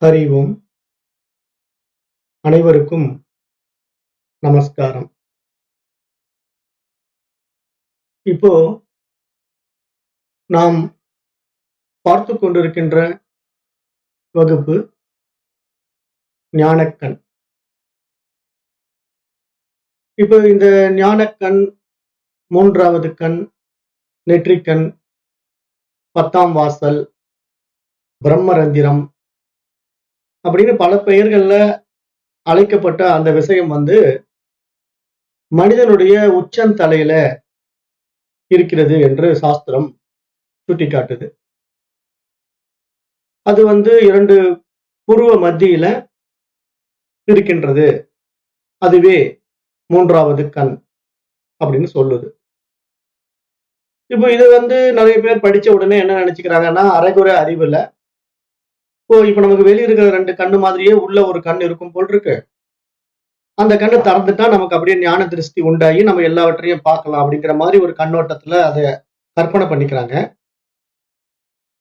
ஹரி ஓம். அனைவருக்கும் நமஸ்காரம். இப்போ நாம் பார்த்துக் கொண்டிருக்கின்ற வகுப்பு ஞானக்கண். இப்போ இந்த ஞானக்கண், மூன்றாவது கண், நெற்றிக்கண், 10ஆம் வாசல், பிரம்மரந்திரம் அப்படின்னு பல பெயர்கள்ல அழைக்கப்பட்ட அந்த விஷயம் மனிதனுடைய உச்சந்தலையில இருக்கிறது என்று சாஸ்திரம் சுட்டிக்காட்டுது. அது 2 புருவ மத்தியில இருக்கின்றது. அதுவே 3வது கண் அப்படின்னு சொல்லுது. இப்போ இது நிறைய பேர் படிச்ச உடனே என்ன நினைச்சுக்கிறாங்கன்னா, அரைகுறை அறிவுல இப்ப நமக்கு வெளிய இருக்கிற 2 கண்ணு மாதிரியே உள்ள ஒரு கண் இருக்கும் போல் இருக்கு. அந்த கண்ணை திறந்துட்டா நமக்கு அப்படியே ஞான திருஷ்டி உண்டாகி நம்ம எல்லாவற்றையும் பார்க்கலாம் அப்படிங்கிற மாதிரி ஒரு கண்ணோட்டத்துல அதை கற்பனை பண்ணிக்கிறாங்க.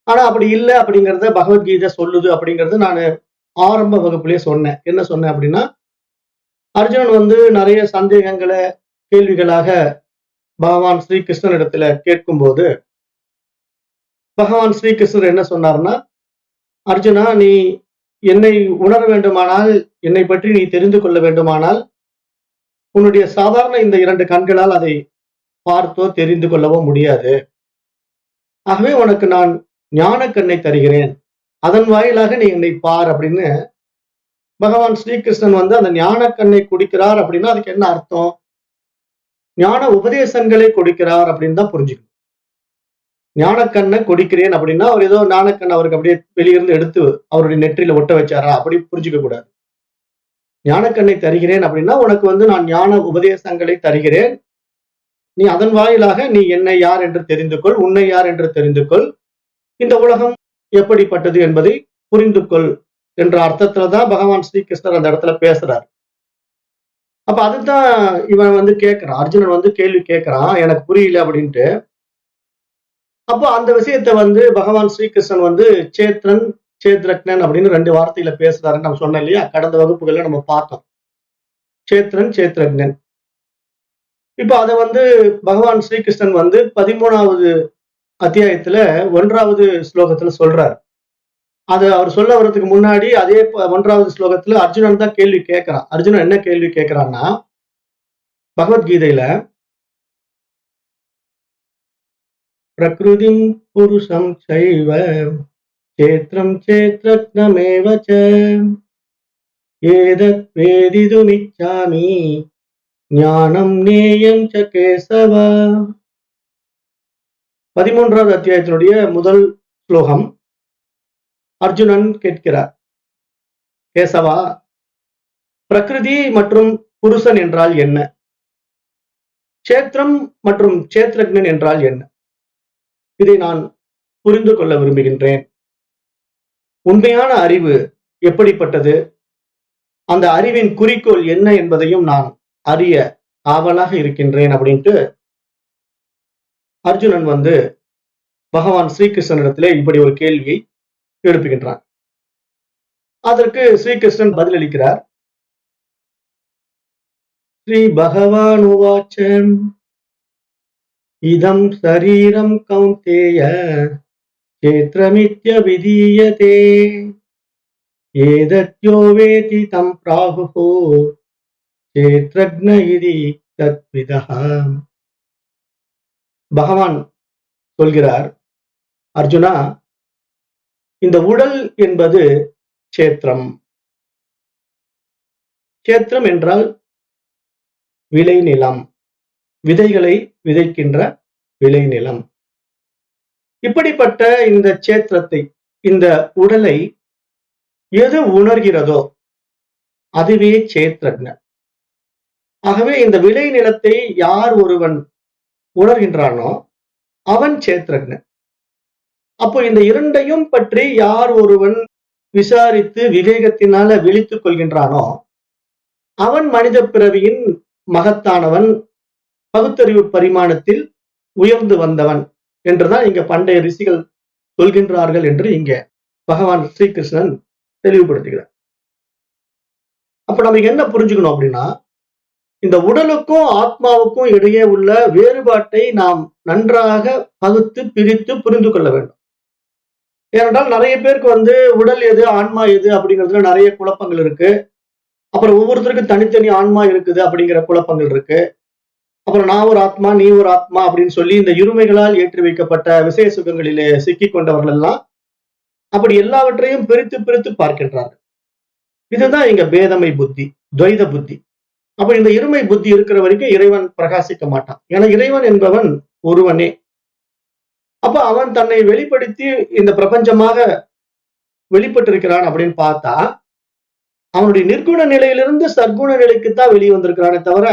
ஆனா அப்படி இல்லை அப்படிங்கறத பகவத்கீதை சொல்லுது அப்படிங்கறது நான் ஆரம்ப வகுப்புலயே சொன்னேன். என்ன சொன்னேன் அப்படின்னா, அர்ஜுனன் நிறைய சந்தேகங்களை கேள்விகளாக பகவான் ஸ்ரீகிருஷ்ணன் இடத்துல கேட்கும்போது பகவான் ஸ்ரீகிருஷ்ணர் என்ன சொன்னார்னா, அர்ஜுனா, நீ என்னை உணர வேண்டுமானால், என்னை பற்றி நீ தெரிந்து கொள்ள வேண்டுமானால், உன்னுடைய சாதாரண இந்த 2 கண்களால் அதை பார்த்தோ தெரிந்து கொள்ளவோ முடியாது. ஆகவே உனக்கு நான் ஞான கண்ணை தருகிறேன், அதன் வாயிலாக நீ என்னை பார் அப்படின்னு பகவான் ஸ்ரீகிருஷ்ணன் அந்த ஞான கண்ணை கொடுக்கிறார். அப்படின்னா அதுக்கு என்ன அர்த்தம்? ஞான உபதேசங்களை கொடுக்கிறார் அப்படின்னு தான் புரிஞ்சுக்கணும். ஞானக்கண்ணை கொடுக்கிறேன் அப்படின்னா அவர் ஏதோ ஞானக்கண் அவருக்கு அப்படியே வெளியிருந்து எடுத்து அவருடைய நெற்றியில ஒட்ட வச்சாரா அப்படி புரிஞ்சுக்க கூடாது. ஞானக்கண்ணை தருகிறேன் அப்படின்னா உனக்கு நான் ஞான உபதேசங்களை தருகிறேன், நீ அதன் வாயிலாக நீ என்னை யார் என்று தெரிந்து கொள், உன்னை யார் என்று தெரிந்து கொள், இந்த உலகம் எப்படிப்பட்டது என்பதை புரிந்து கொள் என்ற அர்த்தத்துலதான் பகவான் ஸ்ரீகிருஷ்ணர் அந்த இடத்துல பேசுறார். அப்ப அதுதான் இவன் கேட்கிறான், அர்ஜுனன் கேள்வி கேட்கிறான், எனக்கு புரியல அப்படின்ட்டு. அப்போ அந்த விஷயத்தை பகவான் ஸ்ரீகிருஷ்ணன் சேத்ரன் சேத்ரக்னன் அப்படின்னு 2 வார்த்தையில பேசுறாருன்னு நம்ம சொன்னோம் இல்லையா? கடந்த வகுப்புகள்ல நம்ம பார்த்தோம். சேத்ரன் சேத்ரக்னன். இப்ப அதை பகவான் ஸ்ரீகிருஷ்ணன் 13வது அத்தியாயத்துல 1வது ஸ்லோகத்துல சொல்றார். அது அவர் சொல்ல வர்றதுக்கு முன்னாடி அதே 1வது ஸ்லோகத்துல அர்ஜுனன் தான் கேள்வி கேட்கிறான். அர்ஜுனன் என்ன கேள்வி கேட்கிறான்னா, பகவத்கீதையில பிரகிருதிம் புருஷம் சைவ சேத்ரம் சேத்ரக்னமேவ ச ஏதத் வேதிதுமிச்சாமி ஞானம் நேயம் ச கேசவ. 13வது அத்தியாயத்தினுடைய முதல் ஸ்லோகம். அர்ஜுனன் கேட்கிறார், கேசவா, பிரகிருதி மற்றும் புருஷன் என்றால் என்ன? சேத்ரம் மற்றும் சேத்ரக்னன் என்றால் என்ன? இதை நான் புரிந்து கொள்ள விரும்புகின்றேன். உண்மையான அறிவு எப்படிப்பட்டது, அந்த அறிவின் குறிக்கோள் என்ன என்பதையும் நான் அறிய ஆவலாக இருக்கின்றேன் அப்படின்ட்டு அர்ஜுனன் பகவான் ஸ்ரீகிருஷ்ணனிடத்திலே இப்படி ஒரு கேள்வியை எழுப்புகின்றான். அதற்கு ஸ்ரீகிருஷ்ணன் பதிலளிக்கிறார். ஸ்ரீ பகவான் உவாச்சம் இதம் சரீரம் கௌந்தேய சேத்ரமித்யபிதீயதே ஏதத்யோ வேதி தம் பிராஹுஹு சேத்ரக்ன இதி தத்விதஹ. பகவான் சொல்கிறார், அர்ஜுனா, இந்த உடல் என்பது சேத்ரம். சேத்ரம் என்றால் விளைநிலம், விதைகளை விதைக்கின்ற விளைநிலம். இப்படிப்பட்ட இந்த சேத்திரத்தை, இந்த உடலை எது உணர்கிறதோ அதுவே சேத்ரக்ன. ஆகவே இந்த விளைநிலத்தை யார் ஒருவன் உணர்கின்றானோ அவன் சேத்ரக்ன. அப்போ இந்த 2ஐயும் பற்றி யார் ஒருவன் விசாரித்து விவேகத்தினால விழித்துக் கொள்கின்றானோ அவன் மனித பிறவியின் மகத்தானவன், பகுத்தறிவு பரிமாணத்தில் உயர்ந்து வந்தவன் என்றுதான் இங்க பண்டைய ரிஷிகள் சொல்கின்றார்கள் என்று இங்க பகவான் ஸ்ரீகிருஷ்ணன் தெளிவுபடுத்துகிறார். அப்ப நமக்கு என்ன புரிஞ்சுக்கணும் அப்படின்னா, இந்த உடலுக்கும் ஆத்மாவுக்கும் இடையே உள்ள வேறுபாட்டை நாம் நன்றாக பகுத்து பிரித்து புரிந்து கொள்ள வேண்டும். ஏனென்றால் நிறைய பேருக்கு உடல் எது ஆன்மா எது அப்படிங்கிறதுல நிறைய குழப்பங்கள் இருக்கு. அப்புறம் ஒவ்வொருத்தருக்கும் தனித்தனி ஆன்மா இருக்குது அப்படிங்கிற குழப்பங்கள் இருக்கு. அப்புறம் நான் ஒரு ஆத்மா நீ ஒரு ஆத்மா அப்படின்னு சொல்லி இந்த இருமைகளால் ஏற்றி வைக்கப்பட்ட விசேஷ சுகங்களிலே சிக்கிக் கொண்டவர்கள் எல்லாம் அப்படி எல்லாவற்றையும் பிரித்து பிரித்து பார்க்கின்றார்கள். இதுதான் இங்க பேதமை புத்தி, துவைத புத்தி. அப்ப இந்த இருமை புத்தி இருக்கிற வரைக்கும் இறைவன் பிரகாசிக்க மாட்டான். ஏன்னா இறைவன் என்பவன் ஒருவனே. அப்ப அவன் தன்னை வெளிப்படுத்தி இந்த பிரபஞ்சமாக வெளிப்பட்டிருக்கிறான் அப்படின்னு பார்த்தா, அவனுடைய நிர்குண நிலையிலிருந்து சர்க்குண நிலைக்குத்தான் வெளியே வந்திருக்கிறானே தவிர,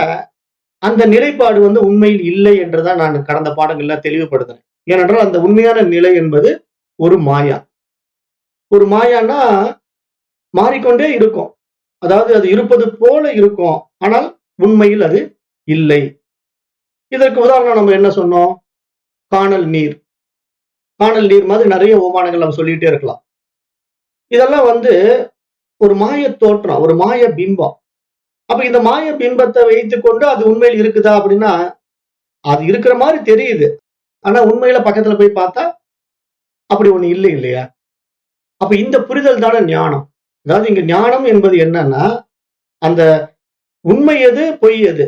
அந்த நிலைப்பாடு உண்மையில் இல்லை என்றுதான் நான் கடந்த பாடங்கள்ல தெளிவுபடுத்தினேன். ஏனென்றால் அந்த உண்மையான நிலை என்பது ஒரு மாயா. ஒரு மாயான்னா மாறிக்கொண்டே இருக்கும். அதாவது அது இருப்பது போல இருக்கும். ஆனால் உண்மையில் அது இல்லை. இதற்கு உதாரணம் நம்ம என்ன சொன்னோம்? காணல் நீர். காணல் நீர் மாதிரி நிறைய உபமானங்கள் நம்ம சொல்லிட்டே இருக்கலாம். இதெல்லாம் ஒரு மாய தோற்றம், ஒரு மாய பிம்பம். அப்ப இந்த மாய பிம்பத்தை வைத்துக்கொண்டு அது உண்மையில் இருக்குதா அப்படின்னா, அது இருக்கிற மாதிரி தெரியுது. ஆனா உண்மையில பக்கத்துல போய் பார்த்தா அப்படி ஒண்ணு இல்லை இல்லையா? அப்ப இந்த புரிதல் தானே ஞானம். அதாவது இங்க ஞானம் என்பது என்னன்னா, அந்த உண்மை எது பொய் எது,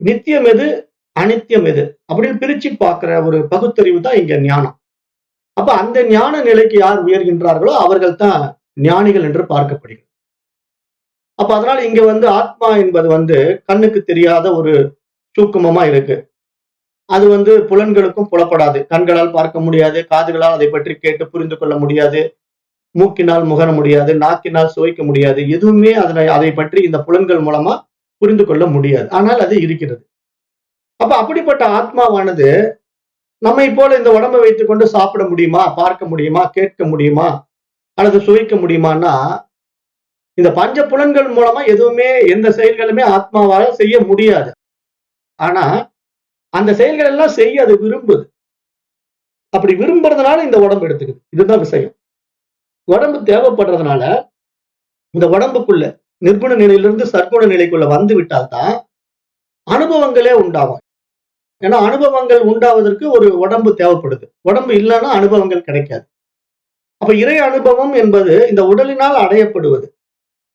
நித்தியம் எது அனித்தியம் எது அப்படின்னு பிரிச்சு பார்க்கிற ஒரு பகுத்தறிவு தான் இங்க ஞானம். அப்ப அந்த ஞான நிலைக்கு யார் உயர்கின்றார்களோ அவர்கள் தான் ஞானிகள் என்று பார்க்கப்படுகிறது. அப்ப அதனால இங்க ஆத்மா என்பது கண்ணுக்கு தெரியாத ஒரு சூக்குமமா இருக்கு. அது புலன்களுக்கும் புலப்படாது. கண்களால் பார்க்க முடியாது, காதுகளால் அதை பற்றி கேட்டு புரிந்து கொள்ள முடியாது, மூக்கினால் முகர முடியாது, நாக்கினால் சுவைக்க முடியாது. எதுவுமே அதை பற்றி இந்த புலன்கள் மூலமா புரிந்து கொள்ள முடியாது. ஆனால் அது இருக்கிறது. அப்ப அப்படிப்பட்ட ஆத்மாவானது நம்மை போல இந்த உடம்பை வைத்துக் கொண்டு சாப்பிட முடியுமா, பார்க்க முடியுமா, கேட்க முடியுமா, அல்லது சுவைக்க முடியுமான்னா, இந்த பஞ்ச புலன்கள் மூலமா எதுவுமே எந்த செயல்களுமே ஆத்மாவால செய்ய முடியாது. ஆனா அந்த செயல்கள் எல்லாம் செய்ய அது விரும்புது. அப்படி விரும்புறதுனால இந்த உடம்பு எடுத்துக்குது. இதுதான் விஷயம். உடம்பு தேவைப்படுறதுனால இந்த உடம்புக்குள்ள நிர்குண நிலையிலிருந்து சற்குண நிலைக்குள்ள வந்து விட்டால்தான் அனுபவங்களே உண்டாகும். ஏன்னா அனுபவங்கள் உண்டாவதற்கு ஒரு உடம்பு தேவைப்படுது. உடம்பு இல்லைன்னா அனுபவங்கள் கிடைக்காது. அப்ப இறை அனுபவம் என்பது இந்த உடலினால் அடையப்படுவது.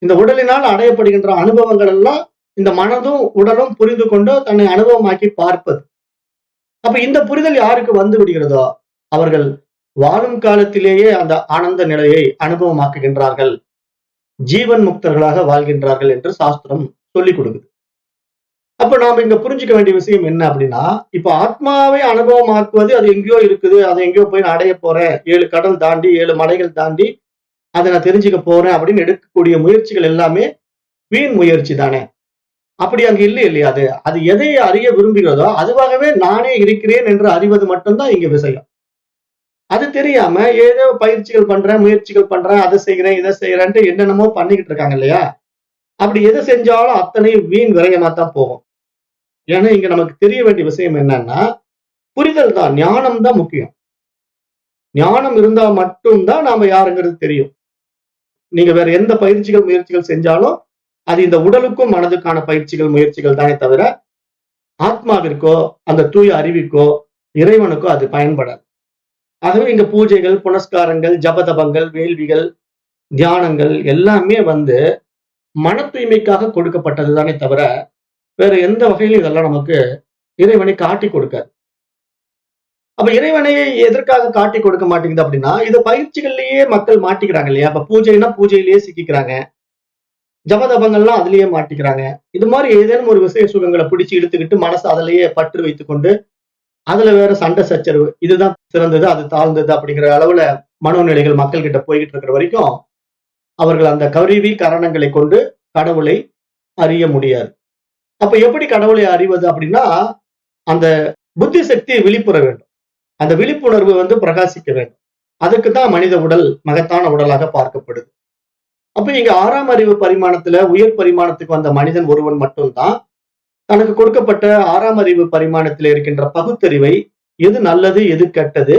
இந்த உடலினால் அடையப்படுகின்ற அனுபவங்கள் எல்லாம் இந்த மனதும் உடலும் புரிந்து கொண்டு தன்னை அனுபவமாக்கி பார்ப்பது. அப்ப இந்த புரிதல் யாருக்கு வந்து விடுகிறதோ அவர்கள் வாழும் காலத்திலேயே அந்த ஆனந்த நிலையை அனுபவமாக்குகின்றார்கள், ஜீவன் முக்தர்களாக வாழ்கின்றார்கள் என்று சாஸ்திரம் சொல்லிக் கொடுக்குது. அப்ப நாம இங்க புரிஞ்சுக்க வேண்டிய விஷயம் என்ன அப்படின்னா, இப்ப ஆத்மாவை அனுபவமாக்குவது அது எங்கேயோ இருக்குது, அதை எங்கேயோ போய் நான் அடைய போறேன், 7 கடல் தாண்டி 7 மலைகள் தாண்டி அதை நான் தெரிஞ்சுக்க போறேன் அப்படின்னு எடுக்கக்கூடிய முயற்சிகள் எல்லாமே வீண் முயற்சி தானே. அப்படி அங்க இல்லை இல்லையா? அது எதை அறிய விரும்புகிறதோ அதுவாகவே நானே இருக்கிறேன் என்று அறிவது மட்டும்தான் இங்க விஷயம். அது தெரியாம ஏதோ பயிற்சிகள் பண்றேன், முயற்சிகள் பண்றேன், அதை செய்கிறேன், இதை செய்யறேன்ட்டு என்னென்னமோ பண்ணிக்கிட்டு இருக்காங்க இல்லையா? அப்படி எதை செஞ்சாலும் அத்தனை வீண் விரயமா தான் போகும். ஏன்னா இங்க நமக்கு தெரிய வேண்டிய விஷயம் என்னன்னா, புரிதல் தான், ஞானம் தான் முக்கியம். ஞானம் இருந்தா மட்டும்தான் நாம யாருங்கிறது தெரியும். நீங்க வேற எந்த பயிற்சிகள் முயற்சிகள் செஞ்சாலும் அது இந்த உடலுக்கும் மனதுக்கான பயிற்சிகள் முயற்சிகள் தானே தவிர ஆத்மாவிற்கோ அந்த தூய அறிவிக்கோ இறைவனுக்கோ அது பயன்படாது. ஆகவே இங்க பூஜைகள், புனஸ்காரங்கள், ஜபதபங்கள், வேள்விகள், தியானங்கள் எல்லாமே மன தூய்மைக்காக கொடுக்கப்பட்டது தானே தவிர வேற எந்த வகையிலும் இதெல்லாம் நமக்கு இறைவனை காட்டி கொடுக்காது. அப்ப இறைவனை எதற்காக காட்டி கொடுக்க மாட்டேங்குது அப்படின்னா, இது பயிற்சிகள்லயே மக்கள் மாட்டிக்கிறாங்க இல்லையா? அப்ப பூஜைனா பூஜையிலேயே சிக்கிக்கிறாங்க, ஜபதபங்கள்லாம் அதுலயே மாட்டிக்கிறாங்க. இது மாதிரி ஏதேனும் ஒரு விசேஷ சுகங்களை பிடிச்சு இழுத்துக்கிட்டு மனசு அதிலேயே பற்று வைத்துக் கொண்டு அதுல வேற சண்டை சச்சரவு, இதுதான் சிறந்தது அது தாழ்ந்தது அப்படிங்கிற அளவுல மனோநிலைகள் மக்கள் கிட்ட போய்கிட்டு இருக்கிற வரைக்கும் அவர்கள் அந்த கருவி கரணங்களை கொண்டு கடவுளை அறிய முடியாது. அப்ப எப்படி கடவுளை அறிவது அப்படின்னா, அந்த புத்தி சக்தி விழிப்புற வேண்டும். அந்த விழிப்புணர்வு பிரகாசிக்க வேண்டும். அதுக்குதான் மனித உடல் மகத்தான உடலாக பார்க்கப்படுது. அப்ப இங்க 6ஆம் அறிவு பரிமாணத்துல உயர் பரிமாணத்துக்கு வந்த மனிதன் ஒருவன் மட்டும்தான் தனக்கு கொடுக்கப்பட்ட 6ஆம் அறிவு பரிமாணத்தில் இருக்கின்ற பகுத்தறிவை எது நல்லது, எது கெட்டது,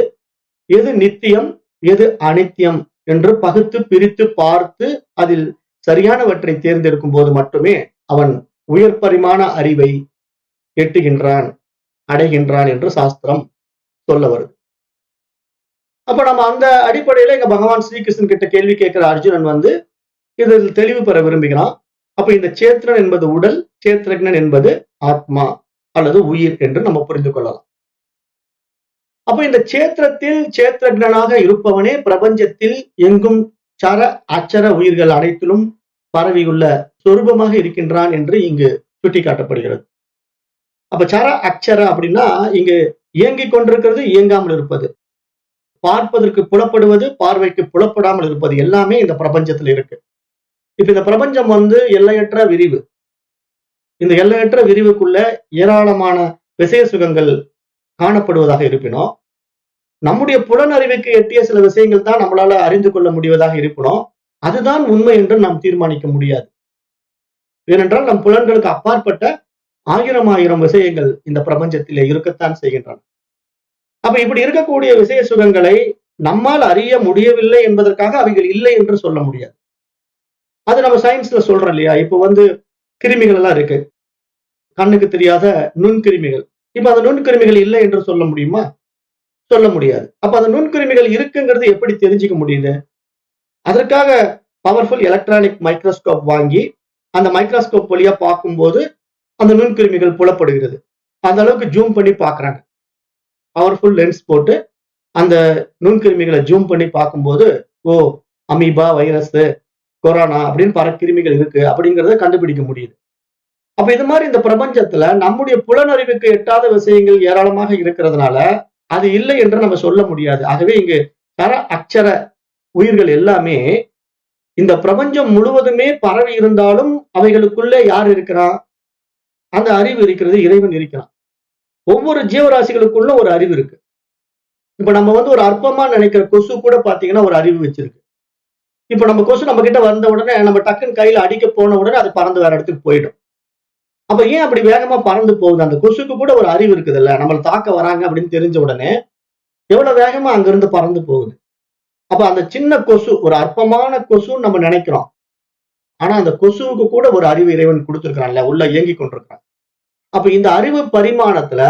எது நித்தியம், எது அனித்தியம் என்று பகுத்து பிரித்து பார்த்து அதில் சரியானவற்றை தேர்ந்தெடுக்கும் போது மட்டுமே அவன் உயர் பரிமாண அறிவை எட்டுகின்றான், அடைகின்றான் என்று சாஸ்திரம் சொல்ல வருது. அப்ப நம்ம அந்த அடிப்படையில இங்க பகவான் ஸ்ரீகிருஷ்ணன் கிட்ட கேள்வி கேட்கிற அர்ஜுனன் இதில் தெளிவு பெற விரும்புகிறான். அப்ப இந்த சேத்திரன் என்பது உடல், சேத்திரக்னன் என்பது ஆத்மா அல்லது உயிர் என்று நம்ம புரிந்து கொள்ளலாம். அப்ப இந்த சேத்திரத்தில் சேத்திரக்னனாக இருப்பவனே பிரபஞ்சத்தில் எங்கும் சர அச்சர உயிர்கள் அனைத்திலும் பரவியுள்ள சொரூபமாக இருக்கின்றான் என்று இங்கு சுட்டிக்காட்டப்படுகிறது. அப்ப சர அச்சர அப்படின்னா இங்கு இயங்கிக் கொண்டிருக்கிறது, இயங்காமல் இருப்பது, பார்ப்பதற்கு புலப்படுவது, பார்வைக்கு புலப்படாமல் இருப்பது எல்லாமே இந்த பிரபஞ்சத்தில் இருக்கு. இப்ப இந்த பிரபஞ்சம் எல்லையற்ற விரிவு. இந்த எல்லையற்ற விரிவுக்குள்ள ஏராளமான விசேஷ சுகங்கள் காணப்படுவதாக இருப்பினும், நம்முடைய புலனறிவுக்கு எட்டிய சில விஷயங்கள் தான் நம்மளால அறிந்து கொள்ள முடிவதாக இருப்பினும், அதுதான் உண்மை என்று நாம் தீர்மானிக்க முடியாது. ஏனென்றால் நம் புலன்களுக்கு அப்பாற்பட்ட ஆயிரம் விஷயங்கள் இந்த பிரபஞ்சத்திலே இருக்கத்தான் செய்கின்றன. அப்ப இப்படி இருக்கக்கூடிய விசேஷ சுகங்களை நம்மால் அறிய முடியவில்லை என்பதற்காக அவைகள் இல்லை என்று சொல்ல முடியாது. அது நம்ம சயின்ஸ்ல சொல்றோம் இல்லையா? இப்ப கிருமிகள் எல்லாம் இருக்கு, கண்ணுக்கு தெரியாத நுண்கிருமிகள். இப்ப அந்த நுண்கிருமிகள் இல்லை என்று சொல்ல முடியுமா? சொல்ல முடியாது. அப்ப அந்த நுண்கிருமிகள் இருக்குங்கிறது எப்படி தெரிஞ்சுக்க முடியுது? அதற்காக பவர்ஃபுல் எலக்ட்ரானிக் மைக்ரோஸ்கோப் வாங்கி அந்த மைக்ரோஸ்கோப் வழியா பார்க்கும்போது அந்த நுண்கிருமிகள் புலப்படுகிறது. அந்த அளவுக்கு ஜூம் பண்ணி பார்க்கறாங்க. பவர்ஃபுல் லென்ஸ் போட்டு அந்த நுண்கிருமிகளை ஜூம் பண்ணி பார்க்கும்போது, ஓ, அமீபா, வைரஸ், கொரோனா அப்படின்னு பல கிருமிகள் இருக்கு அப்படிங்கிறத கண்டுபிடிக்க முடியுது. அப்ப இது மாதிரி இந்த பிரபஞ்சத்துல நம்முடைய புலனறிவுக்கு எட்டாத விஷயங்கள் ஏராளமாக இருக்கிறதுனால அது இல்லை என்று நம்ம சொல்ல முடியாது. ஆகவே இங்கு சர அக்ஷர உயிர்கள் எல்லாமே இந்த பிரபஞ்சம் முழுவதுமே பரவி இருந்தாலும் அவைகளுக்குள்ள யார் இருக்கிறான்? அந்த அறிவு இருக்கிறது, இறைவன் இருக்கிறான். ஒவ்வொரு ஜீவராசிகளுக்குள்ள ஒரு அறிவு இருக்கு. இப்ப நம்ம ஒரு அற்பமா நினைக்கிற கொசு கூட பாத்தீங்கன்னா ஒரு அறிவு வச்சிருக்கு. இப்ப நம்ம கொசு நம்ம கிட்ட வந்த உடனே நம்ம டக்குன்னு கையில அடிக்க போன உடனே அது பறந்து வேற இடத்துக்கு போயிடும். அப்ப ஏன் அப்படி வேகமா பறந்து போகுது? அந்த கொசுக்கு கூட ஒரு அறிவு இருக்குது இல்ல, நம்மளை தாக்க வராங்க அப்படின்னு தெரிஞ்ச உடனே எவ்வளவு வேகமா அங்கிருந்து பறந்து போகுது. அப்ப அந்த சின்ன கொசு ஒரு அற்பமான கொசுன்னு நம்ம நினைக்கிறோம். ஆனா அந்த கொசுவுக்கு கூட ஒரு அறிவு இறைவன் கொடுத்திருக்கான்ல, உள்ள இயங்கி கொண்டிருக்கான். அப்ப இந்த அறிவு பரிமாணத்துல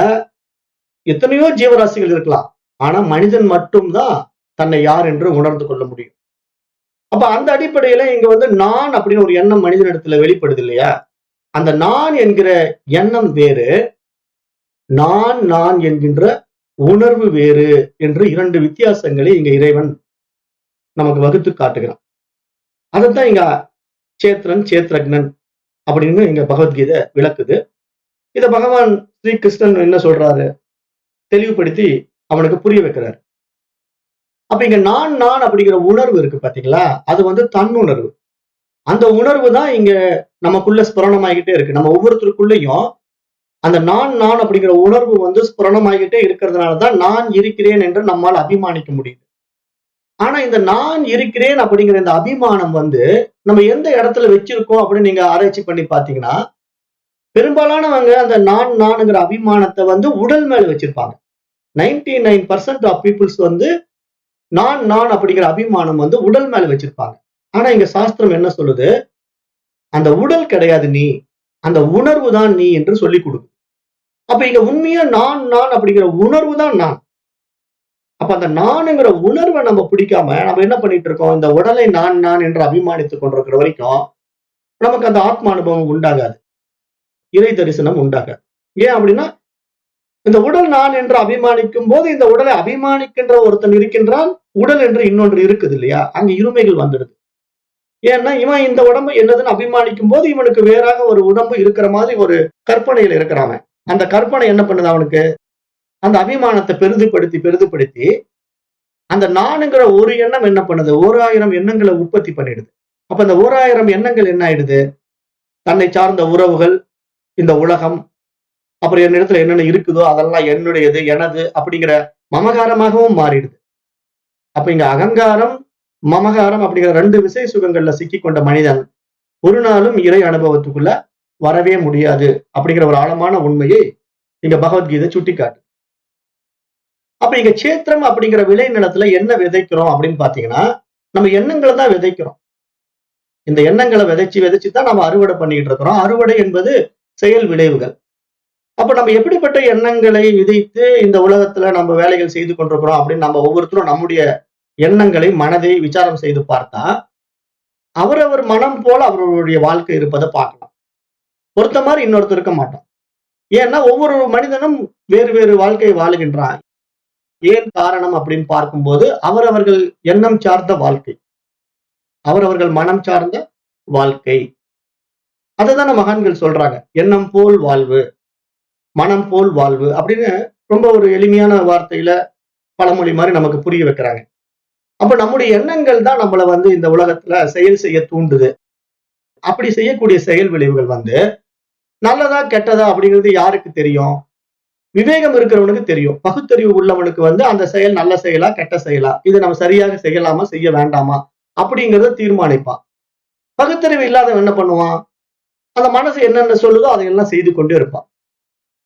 எத்தனையோ ஜீவராசிகள் இருக்கலாம். ஆனா மனிதன் மட்டும்தான் தன்னை யார் என்று உணர்ந்து கொள்ள முடியும். அப்ப அந்த அடிப்படையில இங்க நான் அப்படின்னு ஒரு எண்ணம் மனிதனிடத்துல வெளிப்படுது இல்லையா? அந்த நான் என்கிற எண்ணம் வேறு, நான் நான் என்கின்ற உணர்வு வேறு என்று இரண்டு வித்தியாசங்களை இங்க இறைவன் நமக்கு வகுத்து காட்டுகிறான். அதைத்தான் இங்க சேத்திரன் சேத்திரக்னன் அப்படின்னு இங்க பகவத்கீதை விளக்குது. இத பகவான் ஸ்ரீகிருஷ்ணன் என்ன சொல்றாரு? தெளிவுபடுத்தி அவனுக்கு புரிய வைக்கிறார். அப்ப இங்க நான் நான் அப்படிங்கிற உணர்வு இருக்கு பாத்தீங்களா? அது தன்னுணர்வு. அந்த உணர்வு தான் இங்க நமக்குள்ள ஸ்புரணமாகிட்டே இருக்கு. நம்ம ஒவ்வொருத்தருக்குள்ளயும் அந்த நான் நான் அப்படிங்கிற உணர்வு ஸ்புரணமாகிட்டே இருக்கிறதுனாலதான் நான் இருக்கிறேன் என்று நம்மால் அபிமானிக்க முடியுது. ஆனா இந்த நான் இருக்கிறேன் அப்படிங்கிற இந்த அபிமானம் நம்ம எந்த இடத்துல வச்சிருக்கோம் அப்படின்னு நீங்க ஆராய்ச்சி பண்ணி பாத்தீங்கன்னா, பெரும்பாலானவங்க அந்த நான் நான்ங்கிற அபிமானத்தை உடல் மேல வச்சிருப்பாங்க. 99% ஆஃப் பீப்புள்ஸ் நான் நான் அப்படிங்கிற அபிமானம் உடல் மேல வச்சிருப்பாங்க. ஆனா இங்க சாஸ்திரம் என்ன சொல்லுது? அந்த உடல் கிடையாது நீ, அந்த உணர்வு தான் நீ என்று சொல்லி கொடுக்கு. அப்ப இங்க உண்மையா நான் நான் அப்படிங்கிற உணர்வு தான் நான். அப்ப அந்த நான்ங்கிற உணர்வை நம்ம பிடிக்காம நம்ம என்ன பண்ணிட்டு இருக்கோம்? இந்த உடலை நான் நான் என்று அபிமானித்துக் கொண்டிருக்கிற வரைக்கும் நமக்கு அந்த ஆத்ம அனுபவம் உண்டாகாது, இறை தரிசனம் உண்டாகாது. ஏன் அப்படின்னா, இந்த உடல் நான் என்று அபிமானிக்கும் போது இந்த உடலை அபிமானிக்கின்ற ஒருத்தன் இருக்கின்றான், உடல் என்று இன்னொன்று இருக்குது இல்லையா? அங்க இருமைகள் வந்துடுது. ஏன்னா இவன் இந்த உடம்பு என்னதுன்னு அபிமானிக்கும் போது இவனுக்கு வேறாக ஒரு உடம்பு இருக்கிற மாதிரி ஒரு கற்பனையில இருக்கிறான். அந்த கற்பனை என்ன பண்ணுது? அவனுக்கு அந்த அபிமானத்தை பெரிதுபடுத்தி அந்த நானுங்கிற ஒரு எண்ணம் என்ன பண்ணுது? 1000 எண்ணங்களை உற்பத்தி பண்ணிடுது. அப்ப அந்த 1000 எண்ணங்கள் என்ன ஆயிடுது? தன்னை சார்ந்த உறவுகள், இந்த உலகம், அப்புறம் என்னிடத்துல என்னென்ன இருக்குதோ அதெல்லாம் என்னுடையது, எனது அப்படிங்கிற மமகாரமாகவும் மாறிடுது. அப்ப இங்க அகங்காரம், மமகாரம் அப்படிங்கிற 2 விசை சுகங்கள்ல சிக்கிக்கொண்ட மனிதன் ஒரு நாளும் இறை அனுபவத்துக்குள்ள வரவே முடியாது அப்படிங்கிற ஒரு ஆழமான உண்மையை இங்க பகவத்கீதை சுட்டிக்காட்டு. அப்ப இங்க சேத்திரம் அப்படிங்கிற விளை நிலத்துல என்ன விதைக்கிறோம் அப்படின்னு பாத்தீங்கன்னா, நம்ம எண்ணங்களை தான் விதைக்கிறோம். இந்த எண்ணங்களை விதைச்சு தான் நம்ம அறுவடை பண்ணிக்கிட்டு இருக்கிறோம். அறுவடை என்பது செயல் விளைவுகள். அப்ப நம்ம எப்படிப்பட்ட எண்ணங்களை விதைத்து இந்த உலகத்துல நம்ம வேலைகள் செய்து கொண்டிருக்கிறோம் அப்படின்னு நம்ம ஒவ்வொருத்தரும் நம்முடைய எண்ணங்களை, மனதை விசாரம் செய்து பார்த்தா, அவரவர் மனம் போல அவர்களுடைய வாழ்க்கை இருப்பதை பார்க்கலாம். ஒருத்த மாதிரி இன்னொருத்தர் இருக்க மாட்டான். ஏன்னா ஒவ்வொரு மனிதனும் வேறு வேறு வாழ்க்கையை வாழுகின்றான். ஏன் காரணம் அப்படின்னு பார்க்கும்போது, அவரவர்கள் எண்ணம் சார்ந்த வாழ்க்கை, அவரவர்கள் மனம் சார்ந்த வாழ்க்கை. அததான மகான்கள் சொல்றாங்க. எண்ணம் போல் வாழ்வு, மனம் போல் வாழ்வு அப்படின்னு ரொம்ப ஒரு எளிமையான வார்த்தையில பழமொழி மாதிரி நமக்கு புரிய வைக்கிறாங்க. அப்ப நம்முடைய எண்ணங்கள் தான் நம்மள இந்த உலகத்துல செயல் செய்ய தூண்டுது. அப்படி செய்யக்கூடிய செயல் விளைவுகள் நல்லதா கெட்டதா அப்படிங்கிறது யாருக்கு தெரியும்? விவேகம் இருக்கிறவனுக்கு தெரியும். பகுத்தறிவு உள்ளவனுக்கு அந்த செயல் நல்ல செயலா கெட்ட செயலா, இது நம்ம சரியாக செய்யலாமா செய்ய வேண்டாமா அப்படிங்கிறத தீர்மானிப்பான். பகுத்தறிவு இல்லாதவன் என்ன பண்ணுவான்? அந்த மனசு என்னென்ன சொல்லுதோ அதையெல்லாம் செய்து கொண்டே இருப்பான்.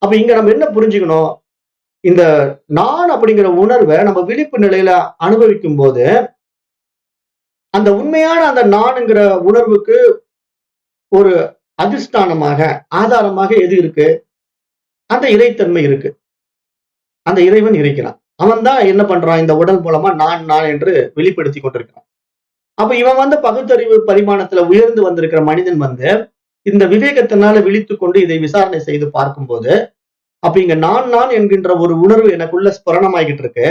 அப்ப இங்க நம்ம என்ன புரிஞ்சுக்கணும்? இந்த நான் அப்படிங்கிற உணர்வை நம்ம விழிப்பு நிலையில அனுபவிக்கும் போது, அந்த உண்மையான அந்த நான்ங்கிற உணர்வுக்கு ஒரு அதிஷ்டானமாக, ஆதாரமாக எது இருக்கு? அந்த இறைத்தன்மை இருக்கு. அந்த இறைவன் இருக்கிறான். அவன் தான் என்ன பண்றான்? இந்த உடல் மூலமா நான் நான் என்று வெளிப்படுத்தி கொண்டிருக்கிறான். அப்ப இவன் பகுத்தறிவு பரிமாணத்துல உயர்ந்து வந்திருக்கிற மனிதன் இந்த விவேகத்தினால விழித்துக் கொண்டு இதை விசாரணை செய்து பார்க்கும்போது, அப்ப இங்க நான் நான் என்கின்ற ஒரு உணர்வு எனக்குள்ள ஸ்புரணமாகிட்டு இருக்கு.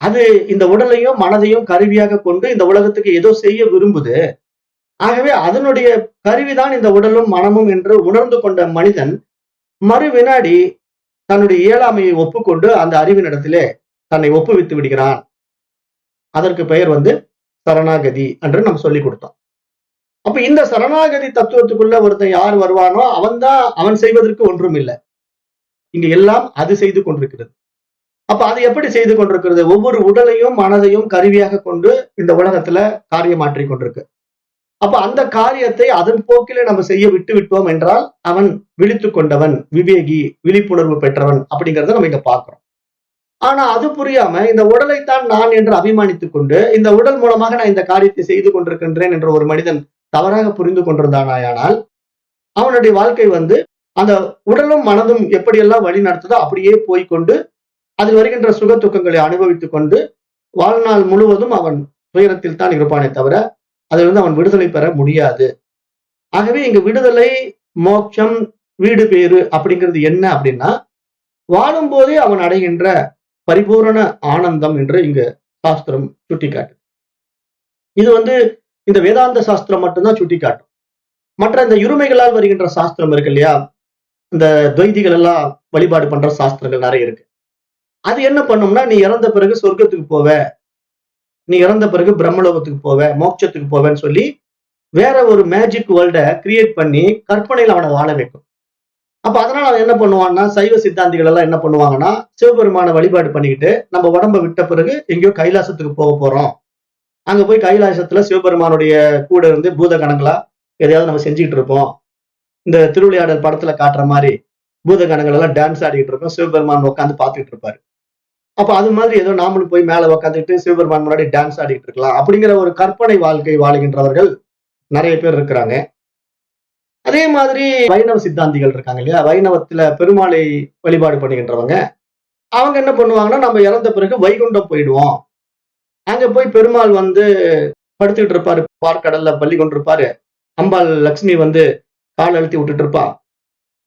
அது இந்த உடலையும் மனதையும் கருவியாக கொண்டு இந்த உலகத்துக்கு ஏதோ செய்ய விரும்புது. ஆகவே அதனுடைய கருவிதான் இந்த உடலும் மனமும் என்று உணர்ந்து கொண்ட மனிதன் மறு வினாடி தன்னுடைய இயலாமையை ஒப்புக்கொண்டு அந்த அறிவினிடத்திலே தன்னை ஒப்புவித்து விடுகிறான். அதற்கு பெயர் சரணாகதி என்று நம்ம சொல்லிக் கொடுத்தோம். அப்ப இந்த சரணாகதி தத்துவத்துக்குள்ள ஒருத்தன் யார் வருவானோ அவன் செய்வதற்கு ஒன்றும் இல்லை. இங்க எல்லாம் அது செய்து கொண்டிருக்கிறது. அப்ப அது எப்படி செய்து கொண்டிருக்கிறது? ஒவ்வொரு உடலையும் மனதையும் கருவியாக கொண்டு இந்த உலகத்துல காரியமாற்றிக் கொண்டிருக்கு. அப்ப அந்த காரியத்தை அதன் போக்கிலே நம்ம செய்ய விட்டு விட்டோம் என்றால் அவன் விழித்துக் கொண்டவன், விவேகி, விழிப்புணர்வு பெற்றவன் அப்படிங்கிறத நம்ம இங்க பார்க்கிறோம். ஆனா அது புரியாம இந்த உடலைத்தான் நான் என்று அபிமானித்துக் கொண்டு இந்த உடல் மூலமாக நான் இந்த காரியத்தை செய்து கொண்டிருக்கின்றேன் என்ற ஒரு மனிதன் தவறாக புரிந்து கொண்டிருந்தானால் அவனுடைய வாழ்க்கை அந்த உடலும் மனதும் எப்படியெல்லாம் வழி நடத்துதோ அப்படியே போய்கொண்டு அதில் வருகின்ற சுக துக்கங்களை அனுபவித்துக் கொண்டு வாழ்நாள் முழுவதும் அவன் துயரத்தில் தான் இருப்பானே தவிர அதிலிருந்து அவன் விடுதலை பெற முடியாது. ஆகவே இங்கு விடுதலை, மோட்சம், வீடு பேறு அப்படிங்கிறது என்ன அப்படின்னா, வாழும் போதே அவன் அடைகின்ற பரிபூரண ஆனந்தம் என்று இங்கு சாஸ்திரம் சுட்டிக்காட்டு. இது இந்த வேதாந்த சாஸ்திரம் மட்டும்தான் சுட்டிக்காட்டும். மற்ற இந்த இருமைகளால் வருகின்ற சாஸ்திரம் இருக்கு இல்லையா, இந்த துவைதிகள் எல்லாம் வழிபாடு பண்ற சாஸ்திரங்கள் நிறைய இருக்கு. அது என்ன பண்ணும்னா, நீ இறந்த பிறகு சொர்க்கத்துக்கு போவ, நீ இறந்த பிறகு பிரம்மலோகத்துக்கு போவ, மோட்சத்துக்கு போவேன்னு சொல்லி வேற ஒரு மேஜிக் வேர்ல்ட கிரியேட் பண்ணி கற்பனையில அவனை வாழ வைக்கும். அப்ப அதனால அவன் என்ன பண்ணுவான்னா, சைவ சித்தாந்திகள் எல்லாம் என்ன பண்ணுவாங்கன்னா, சிவபெருமான வழிபாடு பண்ணிக்கிட்டு நம்ம உடம்ப விட்ட பிறகு எங்கேயோ கைலாசத்துக்கு போக போறோம், அங்க போய் கைலாசத்துல சிவபெருமானுடைய கூட இருந்து பூத கணங்களா எதையாவது நம்ம செஞ்சுக்கிட்டு இருப்போம். இந்த திருவிளையாடல் படத்துல காட்டுற மாதிரி பூத கணங்கள் எல்லாம் டான்ஸ் ஆடிக்கிட்டு இருக்கோம், சிவபெருமான் உட்காந்து பார்த்துக்கிட்டு இருப்பாரு. அப்ப அது மாதிரி ஏதோ நாமளும் போய் மேல உட்காந்துட்டு சிவபெருமான் முன்னாடி டான்ஸ் ஆடிட்டு இருக்கலாம் அப்படிங்கிற ஒரு கற்பனை வாழ்க்கை வாழுகின்றவர்கள் நிறைய பேர் இருக்கிறாங்க. அதே மாதிரி வைணவ சித்தாந்திகள் இருக்காங்க இல்லையா, வைணவத்துல பெருமாளை வழிபாடு பண்ணுகின்றவங்க, அவங்க என்ன பண்ணுவாங்கன்னா, நம்ம இறந்த பிறகு வைகுண்டம் போயிடுவோம், அங்க போய் பெருமாள் படுத்துக்கிட்டு இருப்பாரு, பார்க்கடல்ல பள்ளி கொண்டிருப்பாரு, அம்பாள் லட்சுமி கால் அழுத்தி விட்டுட்டு இருப்பா,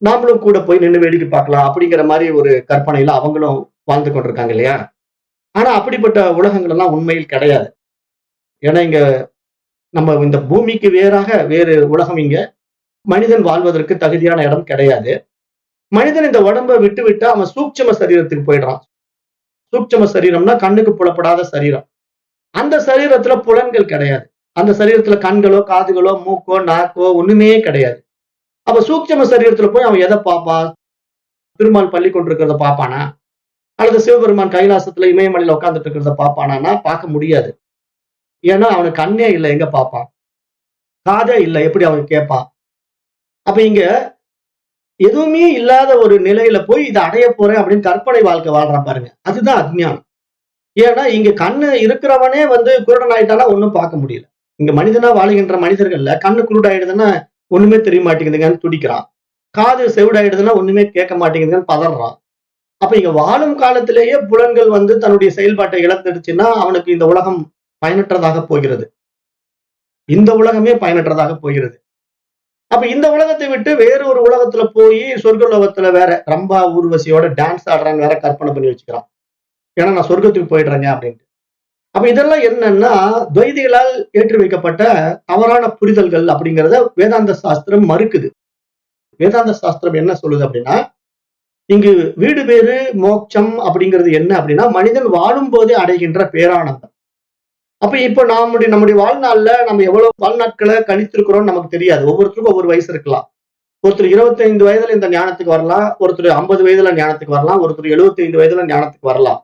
நாமளும் கூட போய் நின்று வேடிக்கை பார்க்கலாம் அப்படிங்கிற மாதிரி ஒரு கற்பனையில அவங்களும் வாழ்ந்து கொண்டிருக்காங்க இல்லையா. ஆனா அப்படிப்பட்ட உலகங்கள் எல்லாம் உண்மையில் கிடையாது. ஏன்னா இங்க நம்ம இந்த பூமிக்கு வேறு உலகம் இங்க மனிதன் வாழ்வதற்கு தகுதியான இடம் கிடையாது. மனிதன் இந்த உடம்பை விட்டு விட்டா அவன் சூட்சும சரீரத்துக்கு போயிடுறான். சூட்சும சரீரம்னா கண்ணுக்கு புலப்படாத சரீரம். அந்த சரீரத்துல புலன்கள் கிடையாது. அந்த சரீரத்துல கண்களோ, காதுகளோ, மூக்கோ, நாக்கோ ஒண்ணுமே கிடையாது. அப்ப சூட்சும சரீரத்துல போய் அவன் எதை பார்ப்பான்? திருமால் பள்ளி கொண்டிருக்கிறத பார்ப்பானா, அல்லது சிவபெருமான் கைலாசத்துல இமயமலையில உட்கார்ந்துட்டு இருக்கிறத பார்ப்பானா? பார்க்க முடியாது. ஏன்னா அவனுக்கு கண்ணே இல்லை, எங்க பார்ப்பான்? காதே இல்லை, எப்படி அவன் கேட்பான்? அப்ப இங்க எதுவுமே இல்லாத ஒரு நிலையில போய் இதை அடைய போறேன் அப்படின்னு கற்பனை வாழ்க்கை வாழ்றான் பாருங்க, அதுதான் அஜ்ஞானம். ஏன்னா இங்க கண்ணு இருக்கிறவனே வந்து குருடன் ஆயிட்டானா ஒண்ணும் பார்க்க முடியல. இங்க மனிதனா வாழுகின்ற மனிதர்கள்ல கண்ணு குருடாயிடுதுன்னா ஒண்ணுமே தெரிய மாட்டேங்குதுங்கன்னு துடிக்கிறான். காது செவிடாயிடுதுன்னா ஒண்ணுமே கேட்க மாட்டேங்குதுன்னு பதறான். அப்ப இங்க வாழும் காலத்திலேயே புலன்கள் வந்து தன்னுடைய செயல்பாட்டை இழந்துடுச்சுன்னா அவனுக்கு இந்த உலகம் பயனற்றதாக போகிறது. இந்த உலகமே பயனற்றதாக போகிறது. அப்ப இந்த உலகத்தை விட்டு வேற ஒரு உலகத்துல போய் சொர்க்க லோகத்துல வேற ரம்பா ஊர்வசியோட டான்ஸ் ஆடுறான்னு வேற கற்பனை பண்ணி வச்சுக்கிறான். ஏன்னா நான் சொர்க்கத்துக்கு போயிடுறேங்க அப்படின்ட்டு. அப்ப இதெல்லாம் என்னன்னா துவைதிகளால் ஏற்றி வைக்கப்பட்ட தவறான புரிதல்கள் அப்படிங்கிறத வேதாந்த சாஸ்திரம் மறுக்குது. வேதாந்த சாஸ்திரம் என்ன சொல்லுது அப்படின்னா, இங்கு வீடு பேறு மோட்சம் அப்படிங்கிறது என்ன அப்படின்னா மனிதன் வாழும் போதே அடைகின்ற பேரானந்தம். அப்ப இப்ப நம்முடைய வாழ்நாள்ல நம்ம எவ்வளவு வாழ்நாட்களை கழித்திருக்கிறோம் நமக்கு தெரியாது. ஒவ்வொருத்தருக்கும் ஒவ்வொரு வயசு இருக்கலாம். ஒருத்தர் 25 வயதுல இந்த ஞானத்துக்கு வரலாம், ஒருத்தர் 50 வயதுல ஞானத்துக்கு வரலாம், ஒருத்தர் 75 வயதுல ஞானத்துக்கு வரலாம்.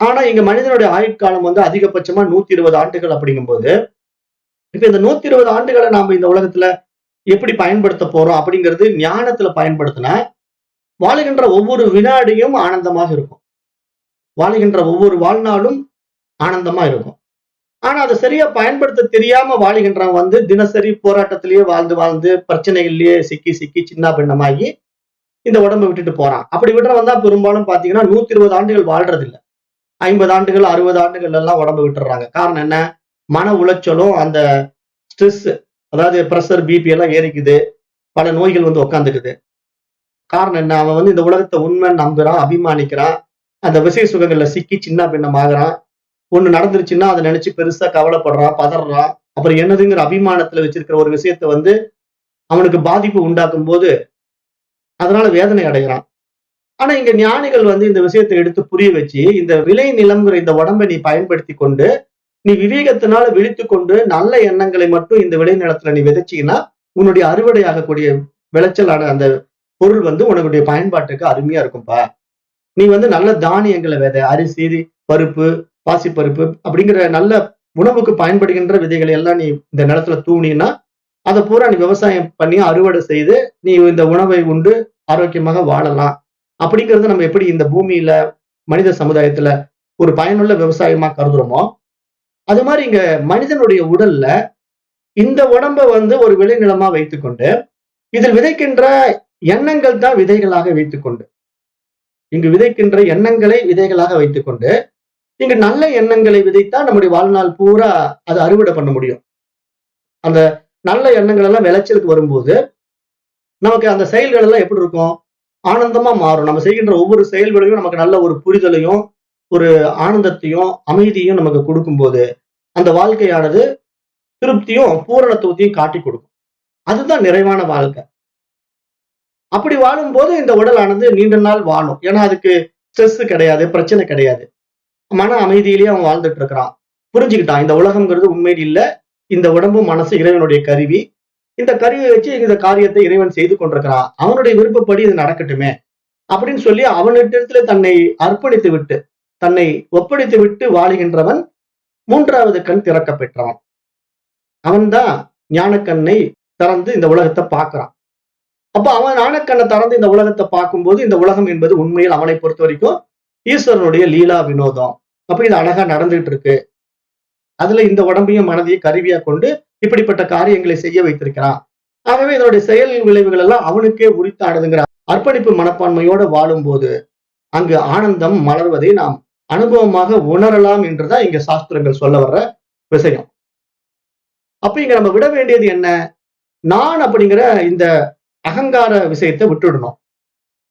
ஆனா இங்க மனிதனுடைய ஆயுட்காலம் வந்து அதிகபட்சமா 120 ஆண்டுகள் அப்படிங்கும்போது, இப்ப இந்த 120 ஆண்டுகளை நாம இந்த உலகத்துல எப்படி பயன்படுத்த போறோம் அப்படிங்கிறது ஞானத்துல பயன்படுத்தினா, வாழுகின்ற ஒவ்வொரு வினாடியும் ஆனந்தமாக இருக்கும். வாழுகின்ற ஒவ்வொரு வாழ்நாளும் ஆனந்தமா இருக்கும். ஆனா அதை சரியா பயன்படுத்த தெரியாம வாழுகின்றவன் வந்து தினசரி போராட்டத்திலேயே வாழ்ந்து வாழ்ந்து பிரச்சனைகள்லயே சிக்கி சிக்கி சின்ன பின்னமாகி இந்த உடம்பை விட்டுட்டு போறான். அப்படி விடுறவன் தான் பெரும்பாலும் பாத்தீங்கன்னா 120 ஆண்டுகள் வாழ்றது இல்ல. 50 ஆண்டுகள் 60 ஆண்டுகள் எல்லாம் உடம்பு விட்டுறாங்க. காரணம் என்ன? மன உளைச்சலும் அந்த ஸ்ட்ரெஸ், அதாவது பிரஷர் பிபி எல்லாம் ஏறிக்குது. பல நோய்கள் வந்து உட்காந்துக்குது. காரணம் என்ன? அவன் வந்து இந்த உலகத்தை உண்மை நம்புறான், அபிமானிக்கிறான். அந்த விசை சுகங்கள்ல சிக்கி சின்ன பின்னம் ஆகுறான். ஒண்ணு நடந்துருச்சுன்னா அதை நினைச்சு பெருசா கவலைப்படுறான், பதறான். அப்புறம் என்னதுங்கிற அபிமானத்துல வச்சிருக்கிற ஒரு விஷயத்த வந்து அவனுக்கு பாதிப்பு உண்டாக்கும் போது அதனால வேதனை அடைகிறான். ஆனா இங்க ஞானிகள் வந்து இந்த விஷயத்தை எடுத்து புரிய வச்சு, இந்த விளை நிலம்ங்கிற இந்த உடம்பை நீ பயன்படுத்தி கொண்டு, நீ விவேகத்தினால விழித்துக் கொண்டு நல்ல எண்ணங்களை மட்டும் இந்த விளை நிலத்துல நீ விதைச்சீங்கன்னா, உன்னுடைய அறுவடை ஆகக்கூடிய விளைச்சலான அந்த பொருள் வந்து உன்னுடைய பயன்பாட்டுக்கு அருமையா இருக்கும்பா. நீ வந்து நல்ல தானியங்களை விதை, அரிசி, பருப்பு, பாசிப்பருப்பு அப்படிங்கிற நல்ல உணவுக்கு பயன்படுகின்ற விதைகளை எல்லாம் நீ இந்த நிலத்துல தூணினா, அதை பூரா நீ விவசாயம் பண்ணி அறுவடை செய்து, நீ இந்த உணவை உண்டு ஆரோக்கியமாக வாழலாம். அப்படிங்கிறது நம்ம எப்படி இந்த பூமியில மனித சமுதாயத்துல ஒரு பயனுள்ள விவசாயமா கருதுறோமோ, அது மாதிரி இங்க மனிதனுடைய உடல்ல இந்த உடம்ப வந்து ஒரு விளைநிலமா வைத்துக்கொண்டு, இதில் விதைக்கின்ற எண்ணங்கள் தான் விதைகளாக வைத்துக்கொண்டு, இங்கு விதைக்கின்ற எண்ணங்களை விதைகளாக வைத்துக்கொண்டு, இங்கு நல்ல எண்ணங்களை விதைத்தா நம்முடைய வாழ்நாள் பூரா அதை அறுவடை பண்ண முடியும். அந்த நல்ல எண்ணங்கள் எல்லாம் விளைச்சலுக்கு வரும்போது, நமக்கு அந்த செயல்கள் எல்லாம் எப்படி இருக்கும்? ஆனந்தமா மாறும். நம்ம செய்கின்ற ஒவ்வொரு செயல்களையும் நமக்கு நல்ல ஒரு புரிதலையும், ஒரு ஆனந்தத்தையும், அமைதியும் நமக்கு கொடுக்கும்போது, அந்த வாழ்க்கையானது திருப்தியும், பூரணத்துவத்தையும் காட்டிக் கொடுக்கும். அதுதான் நிறைவான வாழ்க்கை. அப்படி வாழும்போது இந்த உடலானது நீண்ட நாள் வாழும். ஏன்னா அதுக்கு ஸ்ட்ரெஸ் கிடையாது, பிரச்சனை கிடையாது. மன அமைதியிலேயே அவன் வாழ்ந்துட்டு இருக்கிறான். புரிஞ்சுக்கிட்டான் இந்த உலகம்ங்கிறது உண்மையில் இல்ல. இந்த உடம்பும் மனசு இறைவனுடைய கருவி. இந்த கருவியை வச்சு இந்த காரியத்தை இறைவன் செய்து கொண்டிருக்கிறான். அவனுடைய விருப்பப்படி இது நடக்கட்டுமே அப்படின்னு சொல்லி அவனிடத்திலே தன்னை அர்ப்பணித்து விட்டு, தன்னை ஒப்படைத்து விட்டு வாழுகின்றவன் 3வது கண் திறக்க பெற்றவன். அவன்தான் ஞானக்கண்ணை திறந்து இந்த உலகத்தை பார்க்கிறான். அப்ப அவன் ஞானக்கண்ணை திறந்து இந்த உலகத்தை பார்க்கும்போது இந்த உலகம் என்பது உண்மையில் அவனை பொறுத்த வரைக்கும் ஈஸ்வரனுடைய லீலா வினோதம். அப்ப இது அழகா நடந்துட்டு இருக்கு. அதுல இந்த உடம்பையும் மனதையும் கருவியா கொண்டு இப்படிப்பட்ட காரியங்களை செய்ய வைத்திருக்கிறான். ஆகவே இதனுடைய செயல் விளைவுகள் எல்லாம் அவனுக்கே உரித்தானதுங்கிற அர்ப்பணிப்பு மனப்பான்மையோட வாழும்போது அங்கு ஆனந்தம் மலர்வதை நாம் அனுபவமாக உணரலாம் என்றுதான் இங்க சாஸ்திரங்கள் சொல்ல வர்ற விஷயம். அப்ப இங்க நம்ம விட வேண்டியது என்ன? நான் அப்படிங்கிற இந்த அகங்கார விஷயத்தை விட்டுடணும்.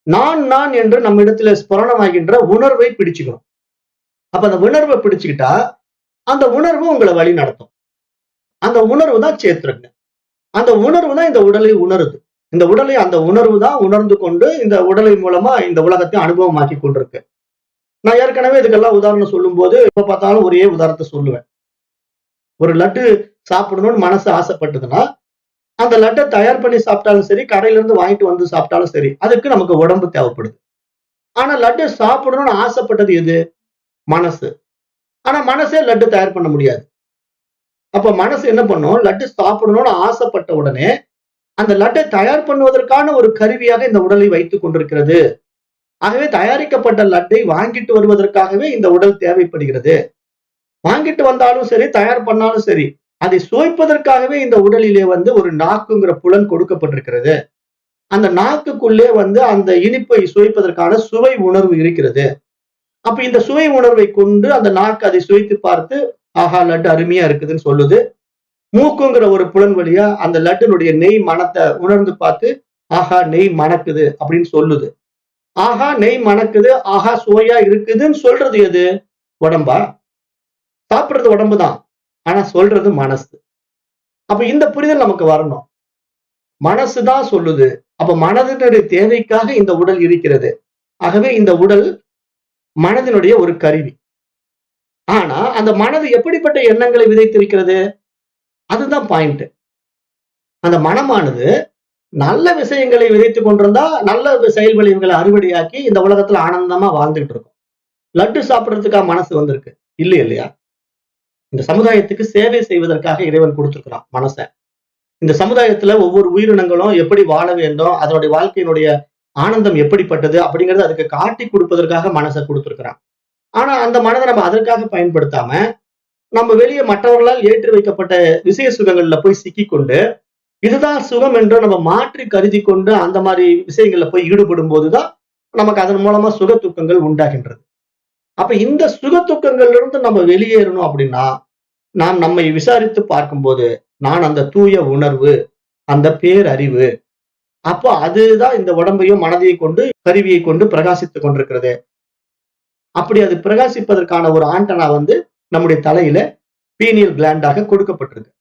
நான் என்று நம்ம இடத்துல ஸ்புரணமாகின்ற உணர்வை பிடிச்சுக்கணும். அப்ப அந்த உணர்வை பிடிச்சுக்கிட்டா அந்த உணர்வு உங்களை வழி நடத்தும். அந்த உணர்வு தான் சேத்திரங்க. அந்த உணர்வு தான் இந்த உடலை உணருது. இந்த உடலை அந்த உணர்வு தான் உணர்ந்து கொண்டு இந்த உடலை மூலமா இந்த உலகத்தை அனுபவமாக்கி கொண்டிருக்கு. நான் ஏற்கனவே இதுக்கெல்லாம் உதாரணம் சொல்லும் போது எப்ப பார்த்தாலும் ஒரே உதாரணத்தை சொல்லுவேன். ஒரு லட்டு சாப்பிடணும்னு மனசு ஆசைப்பட்டதுன்னா அந்த லட்டை தயார் பண்ணி சாப்பிட்டாலும் சரி, கடையில இருந்து வாங்கிட்டு வந்து சாப்பிட்டாலும் சரி, அதுக்கு நமக்கு உடம்பு தேவைப்படுது. ஆனா லட்டு சாப்பிடணும்னு ஆசைப்பட்டது எது? மனசு. ஆனா மனசே லட்டு தயார் பண்ண முடியாது. அப்ப மனசு என்ன பண்ணும்? லட்டு சாப்பிடணும்னு ஆசைப்பட்ட உடனே அந்த லட்டை தயார் பண்ணுவதற்கான ஒரு கருவியாக இந்த உடலை வைத்துக் கொண்டிருக்கிறது. ஆகவே தயாரிக்கப்பட்ட லட்டை வாங்கிட்டு வருவதற்காகவே இந்த உடல் தேவைப்படுகிறது. வாங்கிட்டு வந்தாலும் சரி, தயார் பண்ணாலும் சரி, அதை சுவைப்பதற்காகவே இந்த உடலிலே ஒரு நாக்குங்கிற புலன் கொடுக்கப்பட்டிருக்கிறது. அந்த நாக்குக்குள்ளே அந்த இனிப்பை சுவைப்பதற்கான சுவை உணர்வு இருக்கிறது. அப்ப இந்த சுவை உணர்வை கொண்டு அந்த நாக்கு அதை சுவைத்து பார்த்து, ஆஹா லட்டு அருமையா இருக்குதுன்னு சொல்லுது. மூக்குங்கிற ஒரு புலன் வழியா அந்த லட்டினுடைய நெய் மணத்தை உணர்ந்து பார்த்து, ஆஹா நெய் மணக்குது அப்படின்னு சொல்லுது. ஆஹா நெய் மணக்குது, ஆஹா சுவையா இருக்குதுன்னு சொல்றது எது? உடம்பா? சாப்பிடுறது உடம்பு தான். ஆனா சொல்றது மனசு. அப்ப இந்த புரிதல் நமக்கு வரணும். மனசு தான் சொல்லுது. அப்ப மனதினுடைய தேவைக்காக இந்த உடல் இருக்கிறது. ஆகவே இந்த உடல் மனதினுடைய ஒரு கருவி. ஆனா அந்த மனது எப்படிப்பட்ட எண்ணங்களை விதைத்திருக்கிறது? அதுதான் பாயிண்ட். அந்த மனமானது நல்ல விஷயங்களை விதைத்துக் கொண்டிருந்தா நல்ல செயல் விளைவுகளை அறுவடையாக்கி இந்த உலகத்துல ஆனந்தமா வாழ்ந்துகிட்டு இருக்கும். லட்டு சாப்பிடுறதுக்கா மனசு வந்திருக்கு? இல்லையா? இந்த சமுதாயத்துக்கு சேவை செய்வதற்காக இறைவன் கொடுத்திருக்கிறான் மனச. இந்த சமுதாயத்துல ஒவ்வொரு உயிரினங்களும் எப்படி வாழ வேண்டும், அதனுடைய வாழ்க்கையினுடைய ஆனந்தம் எப்படிப்பட்டது அப்படிங்கறது அதுக்கு காட்டி கொடுப்பதற்காக மனசை கொடுத்திருக்கிறான். ஆனா அந்த மனதை நம்ம அதற்காக பயன்படுத்தாம, நம்ம வெளியே மற்றவர்களால் ஏற்றி வைக்கப்பட்ட விஷய சுகங்கள்ல போய் சிக்கிக்கொண்டு, இதுதான் சுகம் என்று நம்ம மாற்றி கருதி கொண்டு அந்த மாதிரி விஷயங்கள்ல போய் ஈடுபடும் போதுதான் நமக்கு அதன் மூலமா சுக துக்கங்கள் உண்டாகின்றது. அப்ப இந்த சுக துக்கங்கள்ல இருந்து நம்ம வெளியேறணும் அப்படின்னா, நாம் நம்மை விசாரித்து பார்க்கும்போது, நான் அந்த தூய உணர்வு, அந்த பேரறிவு, அப்போ அதுதான் இந்த உடம்பையும் மனதையும் கொண்டு கருவியை கொண்டு பிரகாசித்துக் கொண்டிருக்கிறது. அப்படி அது பிரகாசிப்பதற்கான ஒரு ஆண்டனா நம்முடைய தலையில பீனியல் கிளாண்டாக கொடுக்கப்பட்டிருக்கு.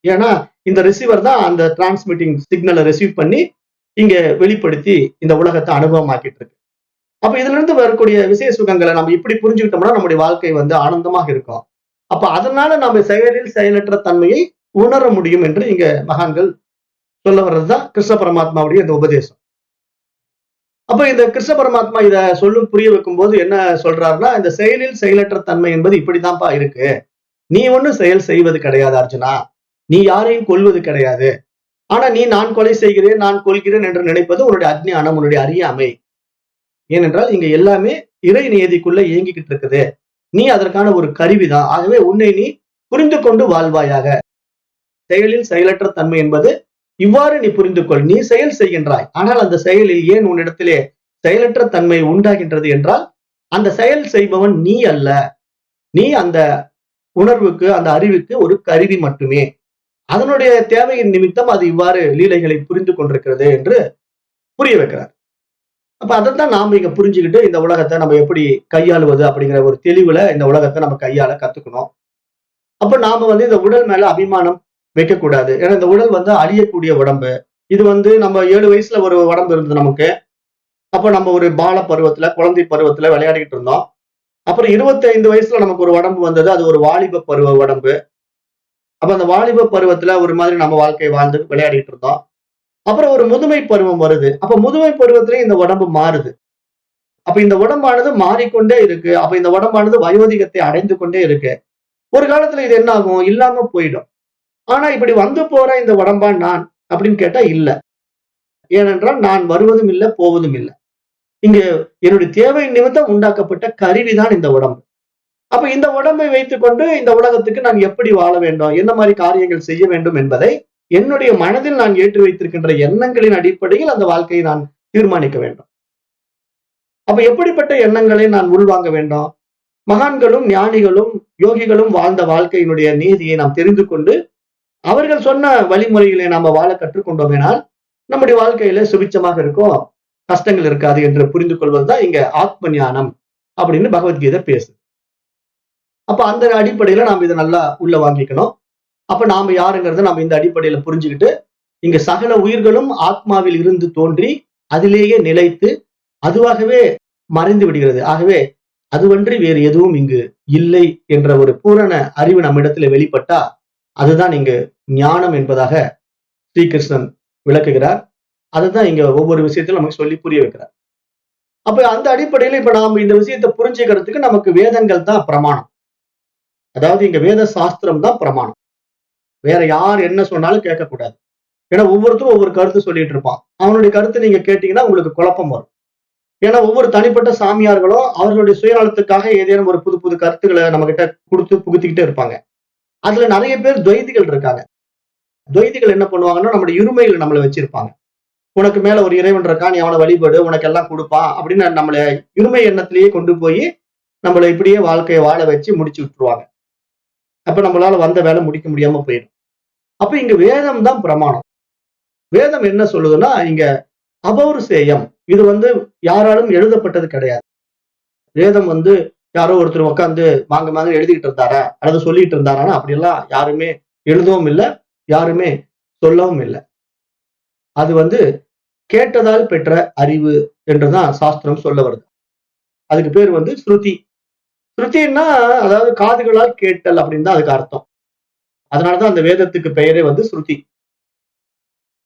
ஏன்னா இந்த ரிசீவர் தான் அந்த டிரான்ஸ்மிட்டிங் சிக்னலை ரிசீவ் பண்ணி இங்க வெளிப்படுத்தி இந்த உலகத்தை அனுபவமாக்கிட்டு இருக்கு. அப்ப இதுல இருந்து வரக்கூடிய விசேஷ சுகங்களை நம்ம இப்படி புரிஞ்சுக்கிட்டோம்னா நம்முடைய வாழ்க்கை ஆனந்தமாக இருக்கும். அப்ப அதனால நம்ம செயலில் செயலற்ற தன்மையை உணர முடியும் என்று இங்க மகான்கள் சொல்ல வர்றதுதான் கிருஷ்ண பரமாத்மாவுடைய இந்த உபதேசம். அப்ப இந்த கிருஷ்ண பரமாத்மா இத புரிய வைக்கும் போது என்ன சொல்றாருன்னா, இந்த செயலில் செயலற்ற தன்மை என்பது இப்படித்தான்ப்பா இருக்கு. நீ ஒண்ணும் செயல் செய்வது கிடையாது அர்ஜுனா. நீ யாரையும் கொல்வது கிடையாது. ஆனா நீ நான் கொலை செய்கிறேன், நான் கொல்கிறேன் என்று நினைப்பது உன்னுடைய அஜ்ஞானம், உன்னுடைய அறியாமை. ஏனென்றால் இங்க எல்லாமே இறை நியதிக்குள்ள இயங்கிக்கிட்டு இருக்குது. நீ அதற்கான ஒரு கருவிதான். ஆகவே உன்னை நீ புரிந்து கொண்டு வாழ்வாயாக. செயலில் செயலற்ற தன்மை என்பது இவ்வாறு நீ புரிந்து கொள். நீ செயல் செய்கின்றாய். ஆனால் அந்த செயலில் ஏன் உன்னிடத்திலே செயலற்ற தன்மை உண்டாகின்றது என்றால், அந்த செயல் செய்பவன் நீ அல்ல. நீ அந்த உணர்வுக்கு, அந்த அறிவுக்கு ஒரு கருவி மட்டுமே. அதனுடைய தேவையின் நிமித்தம் அது இவ்வாறு லீலைகளை புரிந்து கொண்டிருக்கிறது என்று புரிய வைக்கிறார். அப்ப அதைத்தான் நாம இங்க புரிஞ்சுக்கிட்டு இந்த உலகத்தை நம்ம எப்படி கையாளுவது அப்படிங்கிற ஒரு தெளிவுல இந்த உலகத்தை நம்ம கையாள கத்துக்கணும். அப்ப நாம இந்த உடல் மேல அபிமானம் வைக்கக்கூடாது. ஏன்னா இந்த உடல் அழியக்கூடிய உடம்பு. இது நம்ம 7 வயசுல ஒரு உடம்பு இருந்தது நமக்கு. அப்ப நம்ம ஒரு பால பருவத்துல, குழந்தை பருவத்துல விளையாடிக்கிட்டு இருந்தோம். அப்புறம் 25 வயசுல நமக்கு ஒரு உடம்பு வந்தது. அது ஒரு வாலிப பருவ உடம்பு. அப்ப அந்த வாலிப பருவத்துல ஒரு மாதிரி நம்ம வாழ்க்கை வாழ்ந்து விளையாடிட்டு இருந்தோம். அப்புறம் ஒரு முதுமை பருவம் வருது. அப்ப முதுமை பருவத்திலேயே இந்த உடம்பு மாறுது. அப்ப இந்த உடம்பானது மாறிக்கொண்டே இருக்கு. அப்ப இந்த உடம்பானது வயோதிகத்தை அடைந்து கொண்டே இருக்கு. ஒரு காலத்துல இது என்ன ஆகும்? இல்லாம போயிடும். ஆனா இப்படி வந்து போற இந்த உடம்பா நான் அப்படின்னு கேட்டா இல்ல. ஏனென்றால் நான் வருவதும் இல்லை, போவதும் இல்லை. இங்க என்னுடைய தேவை நிமித்தம் உண்டாக்கப்பட்ட கருவிதான் இந்த உடம்பு. அப்ப இந்த உடம்பை வைத்துக் கொண்டு இந்த உலகத்துக்கு நான் எப்படி வாழ வேண்டும், என்ன மாதிரி காரியங்கள் செய்ய வேண்டும் என்பதை என்னுடைய மனதில் நான் ஏற்றி வைத்திருக்கின்ற எண்ணங்களின் அடிப்படையில் அந்த வாழ்க்கையை நான் தீர்மானிக்க வேண்டும். அப்ப எப்படிப்பட்ட எண்ணங்களை நான் உள்வாங்க வேண்டும்? மகான்களும் ஞானிகளும் யோகிகளும் வாழ்ந்த வாழ்க்கையினுடைய நீதியை நாம் தெரிந்து கொண்டு அவர்கள் சொன்ன வழிமுறைகளை நாம வாழ கற்றுக்கொண்டோமேனால் நம்முடைய வாழ்க்கையில சுபிச்சமாக இருக்கும், கஷ்டங்கள் இருக்காது என்று புரிந்து கொள்வதுதான் இங்க ஆத்ம ஞானம் அப்படின்னு பகவத்கீதை பேசுது. அப்ப அந்த அடிப்படையில நாம் இதை நல்லா உள்ள வாங்கிக்கணும். அப்ப நாம யாருங்கிறத நம்ம இந்த அடிப்படையில புரிஞ்சுக்கிட்டு இங்க சகல உயிர்களும் ஆத்மாவில் இருந்து தோன்றி அதிலேயே நிலைத்து அதுவாகவே மறைந்து விடுகிறது. ஆகவே அதுவன்றி வேறு எதுவும் இங்கு இல்லை என்ற ஒரு பூரண அறிவு நம்மிடத்துல வெளிப்பட்டா அதுதான் இங்கு ஞானம் என்பதாக ஸ்ரீகிருஷ்ணன் விளக்குகிறார். அதுதான் இங்க ஒவ்வொரு விஷயத்திலும் நமக்கு சொல்லி புரிய வைக்கிறார். அப்ப அந்த அடிப்படையில இப்ப நாம இந்த விஷயத்தை புரிஞ்சுக்கிறதுக்கு நமக்கு வேதங்கள் தான் பிரமாணம். அதாவது இங்க வேத சாஸ்திரம் தான் பிரமாணம். வேற யார் என்ன சொன்னாலும் கேட்கக்கூடாது. ஏன்னா ஒவ்வொருத்தரும் ஒவ்வொரு கருத்து சொல்லிட்டு இருப்பான். அவனுடைய கருத்தை நீங்க கேட்டீங்கன்னா உங்களுக்கு குழப்பம் வரும். ஏன்னா ஒவ்வொரு தனிப்பட்ட சாமியார்களும் அவர்களுடைய சுயநலத்துக்காக ஏதேனும் ஒரு புது புது கருத்துக்களை நம்ம கிட்ட கொடுத்து புகுத்திக்கிட்டே இருப்பாங்க. அதுல நிறைய பேர் துவைதிகள் இருக்காங்க. துவைதிகள் என்ன பண்ணுவாங்கன்னா, நம்முடைய இருமையில நம்மள வச்சிருப்பாங்க. உனக்கு மேல ஒரு இறைவன் இருக்கான், நீ அவனை வழிபடு, உனக்கு எல்லாம் கொடுப்பான் அப்படின்னு நம்மள இருமை எண்ணத்திலேயே கொண்டு போய் நம்மள இப்படியே வாழ்க்கையை வாழ வச்சு முடிச்சு விட்டுருவாங்க. அப்ப நம்மளால வந்த வேலை முடிக்க முடியாம போயிடும். அப்ப இங்க வேதம் தான் பிரமாணம். வேதம் என்ன சொல்லுதுன்னா, இங்க அபௌருஷேயம். இது யாராலும் எழுதப்பட்டது கிடையாது. வேதம் யாரோ ஒருத்தர் உட்கார்ந்து மாங்க மாங்க எழுதிக்கிட்டு இருந்தாரா அல்லது சொல்லிட்டு இருந்தாரான்னா அப்படியெல்லாம் யாருமே எழுதவும் இல்லை, யாருமே சொல்லவும் இல்லை. அது கேட்டதால் பெற்ற அறிவு என்றுதான் சாஸ்திரம் சொல்ல வருது. அதுக்கு பேர் ஸ்ருதி. ஸ்ருதின்னா அதாவது காதுகளால் கேட்டல் அப்படின்னு தான் அதுக்கு அர்த்தம். அதனாலதான் அந்த வேதத்துக்கு பெயரே ஸ்ருதி.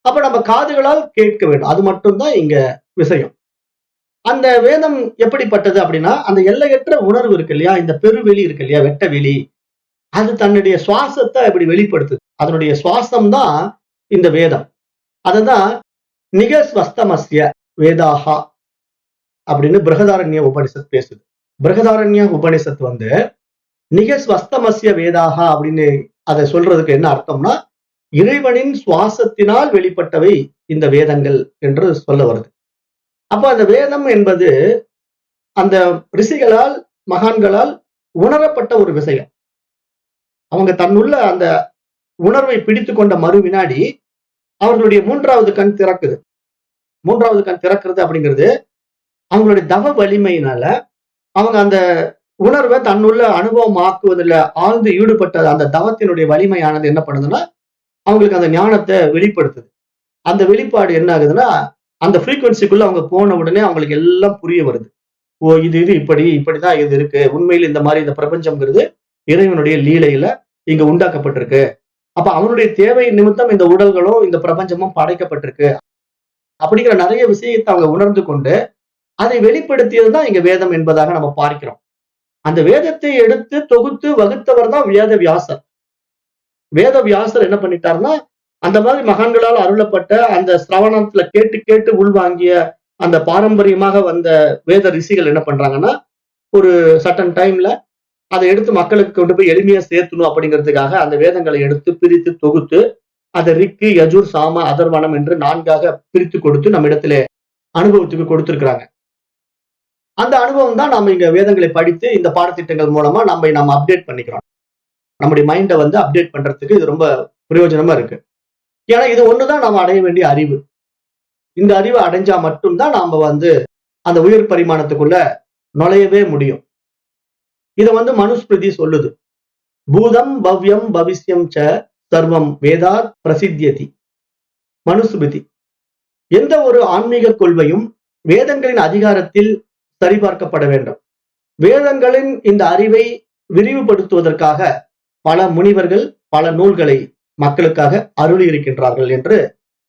அப்ப நம்ம காதுகளால் கேட்க வேண்டும். அது மட்டும்தான் இங்க விஷயம். அந்த வேதம் எப்படிப்பட்டது அப்படின்னா, அந்த எல்லையற்ற உணர்வு இருக்கு இல்லையா, இந்த பெருவெளி இருக்கு இல்லையா, வெட்ட வெளி, அது தன்னுடைய சுவாசத்தை அப்படி வெளிப்படுத்துது. அதனுடைய சுவாசம் தான் இந்த வேதம். அததான் நிகஸ்வஸ்தமஸ்ய வேதாகா அப்படின்னு பிருகதாரண்ய உபனிஷத் பேசுது. பிருகதாரண்ய உபனிஷத் நிகஸ்வஸ்தமஸ்ய வேதாகா அப்படின்னு அதை சொல்றதுக்கு என்ன அர்த்தம்னா, இறைவனின் சுவாசத்தினால் வெளிப்பட்டவை இந்த வேதங்கள் என்று சொல்ல வருது. அப்ப அந்த வேதம் என்பது அந்த ரிஷிகளால் மகான்களால் உணரப்பட்ட ஒரு விஷயம். அவங்க தன்னுள்ள அந்த உணர்வை பிடித்து கொண்ட மறு வினாடி அவர்களுடைய மூன்றாவது கண் திறக்குது. மூன்றாவது கண் திறக்கிறது அப்படிங்கிறது அவங்களுடைய தவ வலிமையினால அவங்க அந்த உணர்வை தன்னுள்ள அனுபவம் ஆக்குவதில் ஆழ்ந்து ஈடுபட்ட அந்த தவத்தினுடைய வலிமையானது என்ன பண்ணுதுன்னா, அவங்களுக்கு அந்த ஞானத்தை வெளிப்படுத்துது. அந்த வெளிப்பாடு என்ன ஆகுதுன்னா, அந்த ஃப்ரீக்வன்சிக்குள்ள அவங்க போன உடனே அவங்களுக்கு எல்லாம் புரிய வருது. ஓ, இது இப்படிதான் இது இருக்கு. உண்மையில் இந்த மாதிரி இந்த பிரபஞ்சம்ங்கிறது இறைவனுடைய லீலையில இங்க உண்டாக்கப்பட்டிருக்கு. அப்ப அவனுடைய தேவை நிமித்தம் இந்த உடல்களும் இந்த பிரபஞ்சமும் படைக்கப்பட்டிருக்கு அப்படிங்கிற நிறைய விஷயத்தை அவங்க உணர்ந்து கொண்டு அதை வெளிப்படுத்தியதுதான் இங்க வேதம் என்பதாக நம்ம பார்க்கிறோம். அந்த வேதத்தை எடுத்து தொகுத்து வகுத்தவர் தான் வேத வியாசர். வேத வியாசர் என்ன பண்ணிட்டாருன்னா, அந்த மாதிரி மகான்களால் அருளப்பட்ட அந்த சிரவணத்துல கேட்டு கேட்டு உள்வாங்கிய அந்த பாரம்பரியமாக வந்த வேத ரிஷிகள் என்ன பண்றாங்கன்னா, ஒரு சர்டன் டைம்ல அதை எடுத்து மக்களுக்கு கொண்டு போய் எளிமையா சேர்த்தணும் அப்படிங்கிறதுக்காக அந்த வேதங்களை எடுத்து பிரித்து தொகுத்து அதை ரிக்கு, யஜுர், சாம, அதர்வனம் என்று 4ஆக பிரித்து கொடுத்து நம்ம இடத்துல அனுபவத்துக்கு கொடுத்திருக்கிறாங்க. அந்த அனுபவம் தான் நாம இங்க வேதங்களை படித்து இந்த பாடத்திட்டங்கள் மூலமா நம்ம அப்டேட் பண்ணிக்கிறோம். நம்முடைய மைண்டை அப்டேட் பண்றதுக்கு இது ரொம்ப பிரயோஜனமா இருக்கு. ஏன்னா இது ஒண்ணுதான் நாம அடைய வேண்டிய அறிவு. இந்த அறிவை அடைஞ்சா மட்டும்தான் நாம அந்த உயர் பரிமாணத்துக்குள்ள நுழையவே முடியும். இத மனுஸ்மிருதி சொல்லுது. பூதம் பவ்யம் பவிஷ்யம் ச சர்வம் வேதாத் பிரசித்தியதி. மனுஸ்மிருதி எந்த ஒரு ஆன்மீக கொள்கையும் வேதங்களின் அதிகாரத்தில் சரிபார்க்கப்பட வேண்டும். வேதங்களின் இந்த அறிவை விரிவுபடுத்துவதற்காக பல முனிவர்கள் பல நூல்களை மக்களுக்காக அருளி இருக்கின்றார்கள் என்று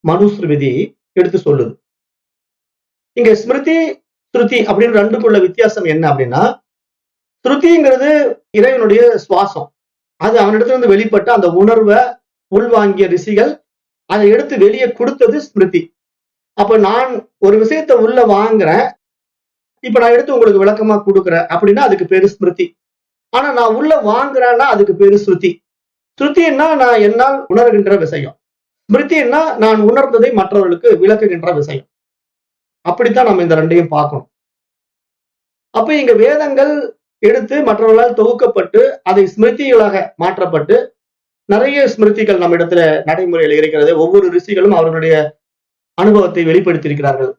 மனுஸ்மிருதி எடுத்து சொல்லுது. இங்க ஸ்மிருதி ஸ்ருதி அப்படின்னு ரெண்டுக்குள்ள வித்தியாசம் என்ன அப்படின்னா, ஸ்ருதிங்கிறது இறைவனுடைய சுவாசம். அது அவனிடத்துல இருந்து வெளிப்பட்ட அந்த உணர்வை உள்வாங்கிய ரிஷிகள் அதை எடுத்து வெளியே கொடுத்தது ஸ்மிருதி. அப்ப நான் ஒரு விஷயத்த உள்ள வாங்குறேன், இப்ப நான் எடுத்து உங்களுக்கு விளக்கமா கொடுக்குறேன் அப்படின்னா அதுக்கு பேரு ஸ்மிருதி. ஆனா நான் உள்ள வாங்குறேன்னா அதுக்கு பேரு ஸ்ருதி. ஸ்ருதின்னா நான் என்னால் உணர்கின்ற விஷயம். ஸ்மிருதின்னா நான் உணர்ந்ததை மற்றவர்களுக்கு விளக்குகின்ற விஷயம். அப்படித்தான் நம்ம இந்த ரெண்டையும் பார்க்கணும். அப்ப இங்க வேதங்கள் எடுத்து மற்றவர்களால் தொகுக்கப்பட்டு அதை ஸ்மிருதிகளாக மாற்றப்பட்டு நிறைய ஸ்மிருதிகள் நம்ம இடத்துல நடைமுறையில் இருக்கிறது. ஒவ்வொரு ரிஷிகளும் அவர்களுடைய அனுபவத்தை வெளிப்படுத்தி இருக்கிறார்கள்.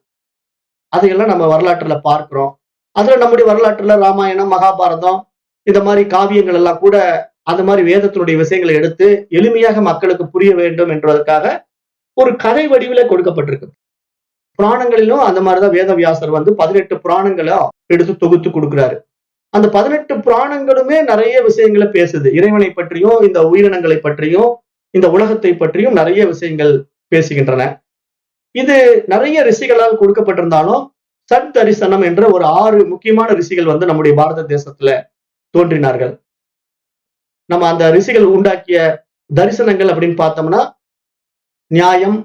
அதையெல்லாம் நம்ம வரலாற்றுல பார்க்கிறோம். அதுல நம்முடைய வரலாற்றுல ராமாயணம், மகாபாரதம் இந்த மாதிரி காவியங்கள் எல்லாம் கூட அந்த மாதிரி வேதத்தினுடைய விஷயங்களை எடுத்து எளிமையாக மக்களுக்கு புரிய வேண்டும் என்பதற்காக ஒரு கதை வடிவில கொடுக்கப்பட்டிருக்கு. புராணங்களிலும் அந்த மாதிரிதான் வேத வியாசர் 18 புராணங்களை எடுத்து தொகுத்து கொடுக்கிறாரு. அந்த 18 புராணங்களுமே நிறைய விஷயங்களை பேசுது. இறைவனை பற்றியும் இந்த உயிரினங்களை பற்றியும் இந்த உலகத்தை பற்றியும் நிறைய விஷயங்கள் பேசுகின்றன. இது நிறைய ரிஷிகளால் கொடுக்கப்பட்டிருந்தாலும் சத் தரிசனம் என்ற ஒரு 6 முக்கியமான ரிஷிகள் நம்முடைய பாரத தேசத்துல தோன்றினார்கள். நம்ம அந்த ரிஷிகள் உண்டாக்கிய தரிசனங்கள் அப்படின்னு பார்த்தோம்னா, நியாயம்,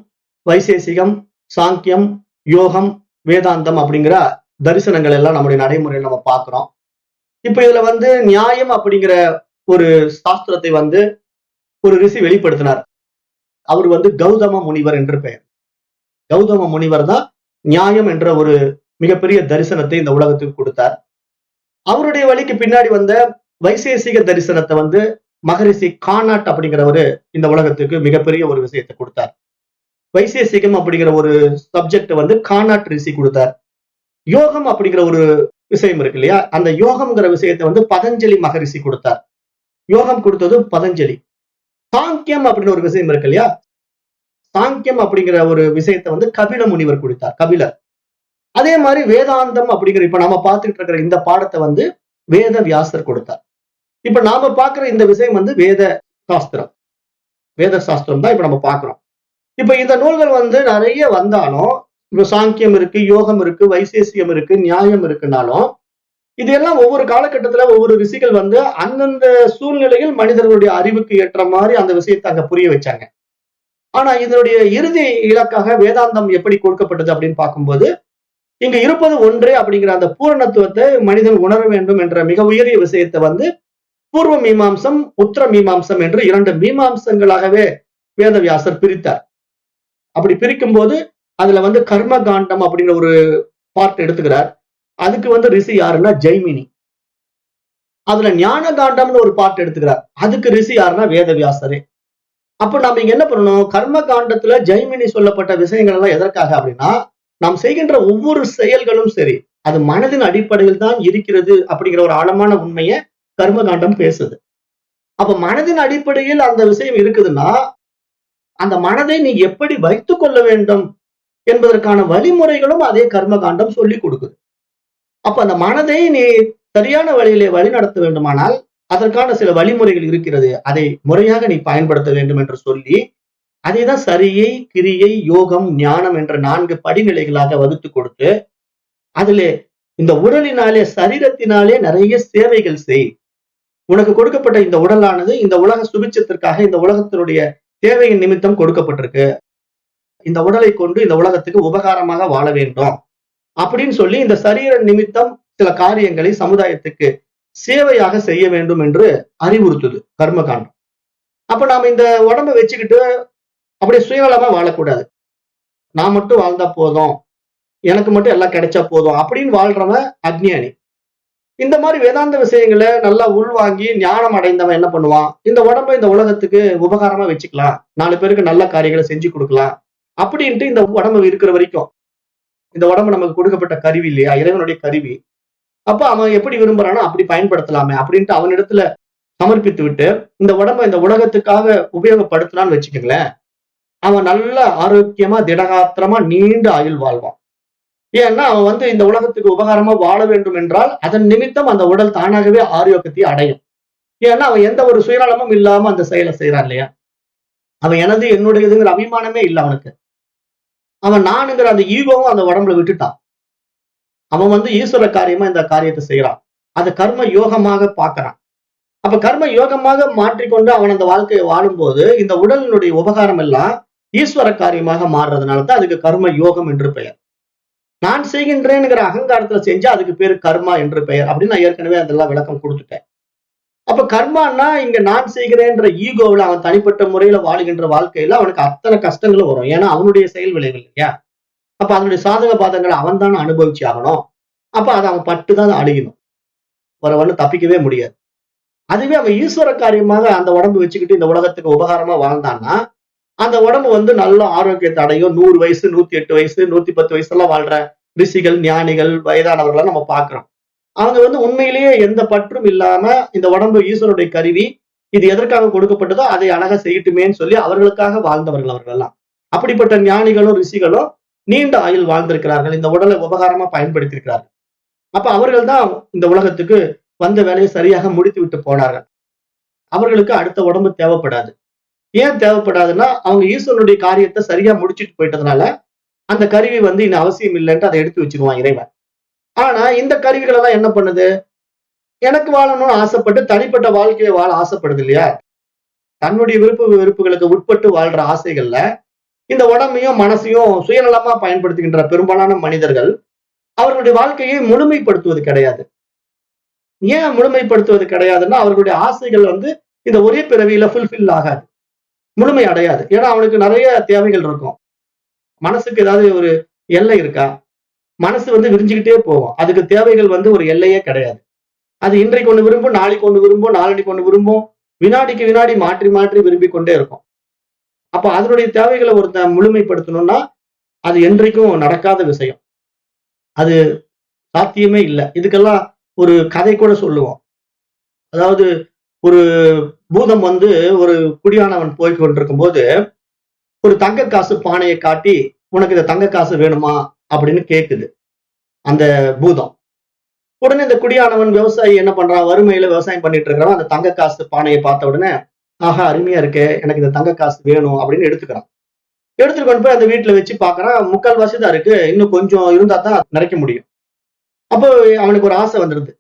வைசேசிகம், சாங்கியம், யோகம், வேதாந்தம் அப்படிங்கிற தரிசனங்கள் எல்லாம் நம்முடைய நடைமுறையில நம்ம பார்க்கிறோம். இப்ப இதுல வந்து நியாயம் அப்படிங்கிற ஒரு சாஸ்திரத்தை வந்து ஒரு ரிஷி வெளிப்படுத்தினார். அவர் வந்து கௌதம முனிவர் என்று பெயர். கௌதம முனிவர் தான் நியாயம் என்ற ஒரு மிகப்பெரிய தரிசனத்தை இந்த உலகத்துக்கு கொடுத்தார். அவருடைய வழிக்கு பின்னாடி வந்த வைசேசிக தரிசனத்தை வந்து மகரிஷி கானாட் அப்படிங்கிறவரு இந்த உலகத்துக்கு மிகப்பெரிய ஒரு விஷயத்தை கொடுத்தார். வைசேசிகம் அப்படிங்கிற ஒரு சப்ஜெக்ட் வந்து கானாட் ரிஷி கொடுத்தார். யோகம் அப்படிங்கிற ஒரு விஷயம் இருக்கு இல்லையா, அந்த யோகம்ங்கிற விஷயத்தை வந்து பதஞ்சலி மகரிஷி கொடுத்தார். யோகம் கொடுத்தது பதஞ்சலி. சாங்கியம் அப்படின்னு ஒரு விஷயம் இருக்கு இல்லையா, சாங்கியம் அப்படிங்கிற ஒரு விஷயத்தை வந்து கபில முனிவர் கொடுத்தார், கபிலர். அதே மாதிரி வேதாந்தம் அப்படிங்கிற இப்ப நாம பார்த்துட்டு இருக்கிற இந்த பாடத்தை வந்து வேத வியாசர் கொடுத்தார். இப்ப நாம பார்க்கிற இந்த விஷயம் வந்து வேத சாஸ்திரம். வேத சாஸ்திரம் தான் இப்ப நம்ம பார்க்கிறோம். இப்ப இந்த நூல்கள் வந்து நிறைய வந்தாலும், இப்ப சாங்கியம் இருக்கு, யோகம் இருக்கு, வைசேசியம் இருக்கு, நியாயம் இருக்குனாலும், இது எல்லாம் ஒவ்வொரு காலகட்டத்துல ஒவ்வொரு ரிஷிகள் வந்து அந்தந்த சூழ்நிலையில் மனிதர்களுடைய அறிவுக்கு ஏற்ற மாதிரி அந்த விஷயத்தை அங்க புரிய வச்சாங்க. ஆனா இதனுடைய இறுதி இலக்காக வேதாந்தம் எப்படி கொடுக்கப்பட்டது அப்படின்னு பார்க்கும்போது, இங்க இருப்பது ஒன்றே அப்படிங்கிற அந்த பூரணத்துவத்தை மனிதன் உணர வேண்டும் என்ற மிக உயரிய விஷயத்தை வந்து பூர்வ மீமாம்சம், உத்தர மீமாம்சம் என்று 2 மீமாம்சங்களாகவே வேதவியாசர் பிரித்தார். அப்படி பிரிக்கும் போது அதுல வந்து கர்ம காண்டம் அப்படிங்கிற ஒரு பார்ட் எடுத்துக்கிறார். அதுக்கு வந்து ரிஷி யாருன்னா ஜெய்மினி. அதுல ஞான காண்டம்னு ஒரு பார்ட் எடுத்துக்கிறார். அதுக்கு ரிஷி யாருன்னா வேதவியாசரே. அப்ப நாம இங்க என்ன பண்ணணும், கர்ம காண்டத்துல ஜெய்மினி சொல்லப்பட்ட விஷயங்கள் எல்லாம் எதற்காக அப்படின்னா, நாம் செய்கின்ற ஒவ்வொரு செயல்களும் சரி, அது மனதின் அடிப்படையில் தான் இருக்கிறது அப்படிங்கிற ஒரு ஆழமான உண்மையை கர்ம காண்டம் பேசுது. அப்ப மனதின் அடிப்படையில் அந்த விஷயம் இருக்குதுன்னா, அந்த மனதை நீ எப்படி வைத்துக் கொள்ள வேண்டும் என்பதற்கான வழிமுறைகளும் அதே கர்ம காண்டம் சொல்லிக் கொடுக்குது. அப்ப அந்த மனதை நீ சரியான வழியிலே வழிநடத்த வேண்டுமானால் அதற்கான சில வழிமுறைகள் இருக்கிறது. அதை முறையாக நீ பயன்படுத்த வேண்டும் என்று சொல்லி, அதைதான் சரியை, கிரியை, யோகம், ஞானம் என்ற 4 படிநிலைகளாக வகுத்து கொடுத்து, அதிலே இந்த உடலினாலே, சரீரத்தினாலே நிறைய சேவைகள் செய். உனக்கு கொடுக்கப்பட்ட இந்த உடலானது இந்த உலக சுபிட்சத்திற்காக, இந்த உலகத்தினுடைய தேவையின் நிமித்தம் கொடுக்கப்பட்டிருக்கு. இந்த உடலை கொண்டு இந்த உலகத்துக்கு உபகாரமாக வாழ வேண்டும் அப்படின்னு சொல்லி, இந்த சரீர நிமித்தம் சில காரியங்களை சமுதாயத்துக்கு சேவையாக செய்ய வேண்டும் என்று அறிவுறுத்துது கர்மகாண்டம். அப்ப நாம இந்த உடம்பை வச்சுக்கிட்டு அப்படியே சுயநலமா வாழக்கூடாது. நான் மட்டும் வாழ்ந்தா போதும், எனக்கு மட்டும் எல்லாம் கிடைச்சா போதும் அப்படின்னு வாழ்றவன் அக்ஞானி. இந்த மாதிரி வேதாந்த விஷயங்களை நல்லா உள்வாங்கி ஞானம் அடைந்தவன் என்ன பண்ணுவான், இந்த உடம்பை இந்த உலகத்துக்கு உபகாரமா வச்சுக்கலாம், 4 பேருக்கு நல்ல காரியங்களை செஞ்சு கொடுக்கலாம் அப்படின்ட்டு இந்த உடம்பு இருக்கிற வரைக்கும், இந்த உடம்பு நமக்கு கொடுக்கப்பட்ட கருவி இல்லையா, இறைவனுடைய கருவி. அப்ப அவன் எப்படி விரும்புறானோ அப்படி பயன்படுத்தலாமே அப்படின்ட்டு அவனிடத்துல சமர்ப்பித்து விட்டு இந்த உடம்பை இந்த உலகத்துக்காக உபயோகப்படுத்தினான்னு வச்சுக்கோங்களேன், அவன் நல்ல ஆரோக்கியமா, திடகாத்திரமா, நீண்ட ஆயுள் வாழ்வான். ஏன்னா அவன் வந்து இந்த உலகத்துக்கு உபகாரமா வாழ வேண்டும் என்றால் அதன் நிமித்தம் அந்த உடல் தானாகவே ஆரோக்கியத்தை அடையும். ஏன்னா அவன் எந்த ஒரு சுயநலமும் இல்லாம அந்த செயலை செய்யறான் இல்லையா. அவன் எனது, என்னுடையதுங்கிற அபிமானமே இல்லை அவனுக்கு. அவன் நானுங்கிற அந்த ஈகோவும் அந்த உடம்புல விட்டுட்டான். அவன் வந்து ஈஸ்வர காரியமா இந்த காரியத்தை செய்யறான். அதை கர்ம யோகமாக பார்க்கறான். அப்ப கர்ம யோகமாக மாற்றிக்கொண்டு அவன் அந்த வாழ்க்கையை வாழும்போது இந்த உடலினுடைய உபகாரம் எல்லாம் ஈஸ்வர காரியமாக மாறுறதுனாலதான் அதுக்கு கர்ம யோகம் என்று பெயர். நான் செய்கின்றேன்ங்கிற அகங்காரத்துல செஞ்சா அதுக்கு பேரு கர்மா என்று பெயர் அப்படின்னு நான் ஏற்கனவே அதெல்லாம் விளக்கம் கொடுத்துட்டேன். அப்ப கர்மான்னா இங்க நான் செய்கிறேன்ற ஈகோவில் அவன் தனிப்பட்ட முறையில வாழுகின்ற வாழ்க்கையில அவனுக்கு அத்தனை கஷ்டங்களும் வரும். ஏன்னா அவனுடைய செயல் விளைவு இல்லையா. அப்ப அதனுடைய சாதக பாதங்களை அவன் தானே அனுபவிச்சு ஆகணும். அப்ப அதை அவன் பட்டுதான் அழியணும், வரவன்னு தப்பிக்கவே முடியாது. அதுவே அவன் ஈஸ்வர காரியமாக அந்த உடம்பு வச்சுக்கிட்டு இந்த உலகத்துக்கு உபகாரமா வாழ்ந்தான்னா அந்த உடம்பு வந்து நல்ல ஆரோக்கியத்தை அடையும். 100 வயசு, 108 வயசு, 110 வயசு எல்லாம் வாழ்ற ரிஷிகள், ஞானிகள், வயதானவர்கள் நம்ம பார்க்கிறோம். அவங்க வந்து உண்மையிலேயே எந்த பற்றும் இல்லாம இந்த உடம்பு ஈஸ்வருடைய கருவி, இது எதற்காக கொடுக்கப்பட்டதோ அதை அழகா செய்யட்டுமேன்னு சொல்லி அவர்களுக்காக வாழ்ந்தவர்கள் அவர்கள் எல்லாம். அப்படிப்பட்ட ஞானிகளும் ரிஷிகளும் நீண்ட ஆயுள் வாழ்ந்திருக்கிறார்கள், இந்த உடலை உபகாரமா பயன்படுத்தியிருக்கிறார்கள். அப்ப அவர்கள் தான் இந்த உலகத்துக்கு வந்த வேலையை சரியாக முடித்து விட்டு போனார்கள். அவர்களுக்கு அடுத்த உடம்பு தேவைப்படாது. ஏன் தேவைப்படாதுன்னா அவங்க ஈஸ்வரனுடைய காரியத்தை சரியா முடிச்சுட்டு போயிட்டதுனால அந்த கருவி வந்து இன்னும் அவசியம் இல்லைன்ட்டு அதை எடுத்து வச்சிருவான் இறைவன். ஆனா இந்த கருவிகள் எல்லாம் என்ன பண்ணுது, எனக்கு வாழணும்னு ஆசைப்பட்டு தனிப்பட்ட வாழ்க்கையை வாழ ஆசைப்படுது இல்லையா. தன்னுடைய விருப்ப வெறுப்புகளுக்கு உட்பட்டு வாழ்ற ஆசைகள்ல இந்த உடம்பையும் மனசையும் சுயநலமா பயன்படுத்துகின்ற பெரும்பாலான மனிதர்கள் அவர்களுடைய வாழ்க்கையை முழுமைப்படுத்துவது கிடையாது. ஏன் முழுமைப்படுத்துவது கிடையாதுன்னா, அவர்களுடைய ஆசைகள் வந்து இந்த ஒரே பிறவியில ஃபுல்ஃபில் ஆகாது. முழுமை அடையாது. ஏன்னா அவனுக்கு நிறைய தேவைகள் இருக்கும். மனசுக்கு ஏதாவது ஒரு எல்லை இருக்கா? மனசு வந்து விரிஞ்சுக்கிட்டே போகும். அதுக்கு தேவைகள் வந்து ஒரு எல்லையே கிடையாது. அது இன்றைக்கு ஒண்ணு விரும்பும், நாளைக்கு ஒண்ணு விரும்பும், நாளன்னைக்கு ஒண்ணு விரும்பும். வினாடிக்கு வினாடி மாற்றி மாற்றி விரும்பிக் கொண்டே இருக்கும். அப்ப அதனுடைய தேவைகளை ஒருத்தன் முழுமைப்படுத்தணும்னா, அது என்றைக்கும் நடக்காத விஷயம். அது சாத்தியமே இல்ல. இதுக்கெல்லாம் ஒரு கதை கூட சொல்லுவோம். அதாவது ஒரு பூதம் வந்து ஒரு குடியானவன் போய்க் கொண்டிருக்கும்போது, ஒரு தங்க காசு பானைய காட்டி, "உனக்கு இந்த தங்க காசு வேணுமா?" அப்படின்னு கேக்குது அந்த பூதம். உடனே இந்த குடியானவன் விவசாயி என்ன பண்றான்? வறுமையில விவசாயம் பண்ணிட்டு இருக்கிறவன் அந்த தங்க காசு பானைய பார்த்த உடனே, "ஆஹா! அருமையா இருக்கே! எனக்கு இந்த தங்க காசு வேணும்." அப்படின்னு எடுத்துக்கிறான். எடுத்துட்டு கொண்டு போய் அந்த வீட்ல வச்சு பார்க்கறான். முக்கால்வாசி தான் இருக்கு. இன்னும் கொஞ்சம் இருந்தா தான் நிறைக்க முடியும். அப்போ அவனுக்கு ஒரு ஆசை வந்துருது.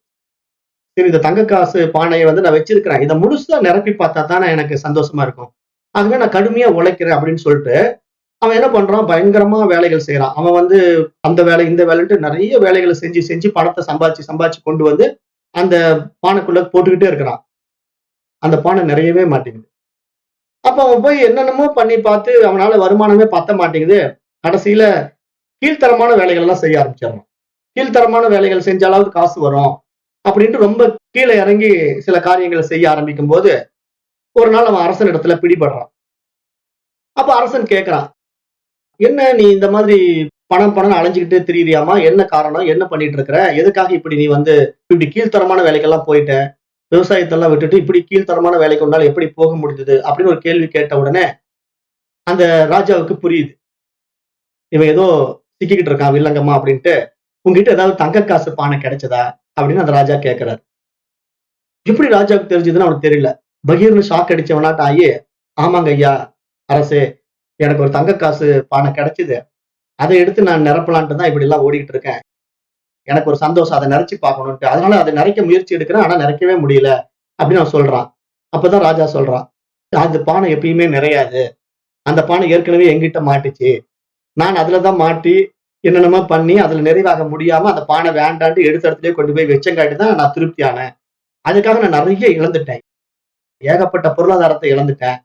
சரி இந்த தங்க காசு பானைய வந்து நான் வச்சிருக்கிறேன். இத முழுசா நிரப்பி பார்த்தா தானே எனக்கு சந்தோஷமா இருக்கும். ஆகவே நான் கடுமையா உழைக்கிறேன் அப்படின்னு சொல்லிட்டு, அவன் என்ன பண்றான்? பயங்கரமா வேலைகள் செய்றான். அவன் வந்து அந்த வேலை, இந்த வேலைன்ட்டு நெறைய வேலைகள செஞ்சு, செஞ்சு பணத்த சம்பாதிச்சு, சம்பாதிச்சு கொண்டு வந்து அந்த பானைக்குள்ள போட்டுக்கிட்டே இருக்கிறான். அந்த பானை நிறையவே மாட்டேங்குது. அப்ப அவன் போய் என்னென்னமோ பண்ணி பார்த்து அவனால வருமானமே பத்த மாட்டேங்குது. கடைசியில கீழ்த்தரமான வேலைகள் எல்லாம் செய்ய ஆரம்பிச்சிடுறான். கீழ்த்தரமான வேலைகள் செஞ்சாலாவது காசு வரும். அப்படின்ட்டு ரொம்ப கீழ இறங்கி சில காரியங்கள செய்ய ஆரம்பிக்கும்போது, ஒரு நாள் அவன் அரசனிடத்துல பிடிபடுறான். அப்ப அரசன் கேட்கிறான், "என்ன நீ இந்த மாதிரி பணம் பணம்னு அலைஞ்சுகிட்டே திரியிறியாமா? என்ன காரணம்? என்ன பண்ணிட்டு இருக்கிற? எதுக்காக இப்படி நீ வந்து இப்படி கீழ்த்தரமான வேலைக்கெல்லாம் போயிட்ட? விவசாயத்தெல்லாம் விட்டுட்டு இப்படி கீழ்த்தரமான வேலைக்கு உன்னால எப்படி போக முடிஞ்சது?" அப்படின்னு ஒரு கேள்வி கேட்ட உடனே, அந்த ராஜாவுக்கு புரியுது. இவன் ஏதோ சிக்கிக்கிட்டு இருக்கான் வில்லங்கமா அப்படின்ட்டு, "உன்கிட்ட ஏதாவது தங்க காசு பானை கிடைச்சதா?" அப்படின்னு அந்த ராஜா கேட்கிறாரு. எப்படி ராஜாவுக்கு தெரிஞ்சதுன்னு அவனுக்கு தெரியல. பகீர்னு ஷாக் அடிச்சவனாட்ட ஆயி, "ஆமாங்க ஐயா, அரசே, எனக்கு ஒரு தங்க காசு பானை கிடைச்சது. அத எடுத்து நான் நிரப்பலான்ட்டு தான் இப்படி எல்லாம் ஓடிக்கிட்டு இருக்கேன். எனக்கு ஒரு சந்தோஷம் அத நிறைச்சு பார்க்கணுன்ட்டு. அதனால அத நிறைக்க முயற்சி எடுக்கிறேன். ஆனா நிறைக்கவே முடியல." அப்படின்னு அவன் சொல்றான். அப்பதான் ராஜா சொல்றான், "அந்த பானை எப்பயுமே நிறையாது. அந்த பானை ஏற்கனவே என்கிட்ட மாட்டுச்சு. நான் அதுல தான் மாட்டி என்னென்னமோ பண்ணி அதுல நிறைவாக முடியாம அந்த பானை வேண்டான்ட்டு எடுத்த இடத்துலயே கொண்டு போய் வச்சங்காட்டி தான் நான் திருப்தி ஆனேன். அதுக்காக நான் நிறைய இழந்துட்டேன். ஏகப்பட்ட பொருளாதாரத்தை இழந்துட்டேன்.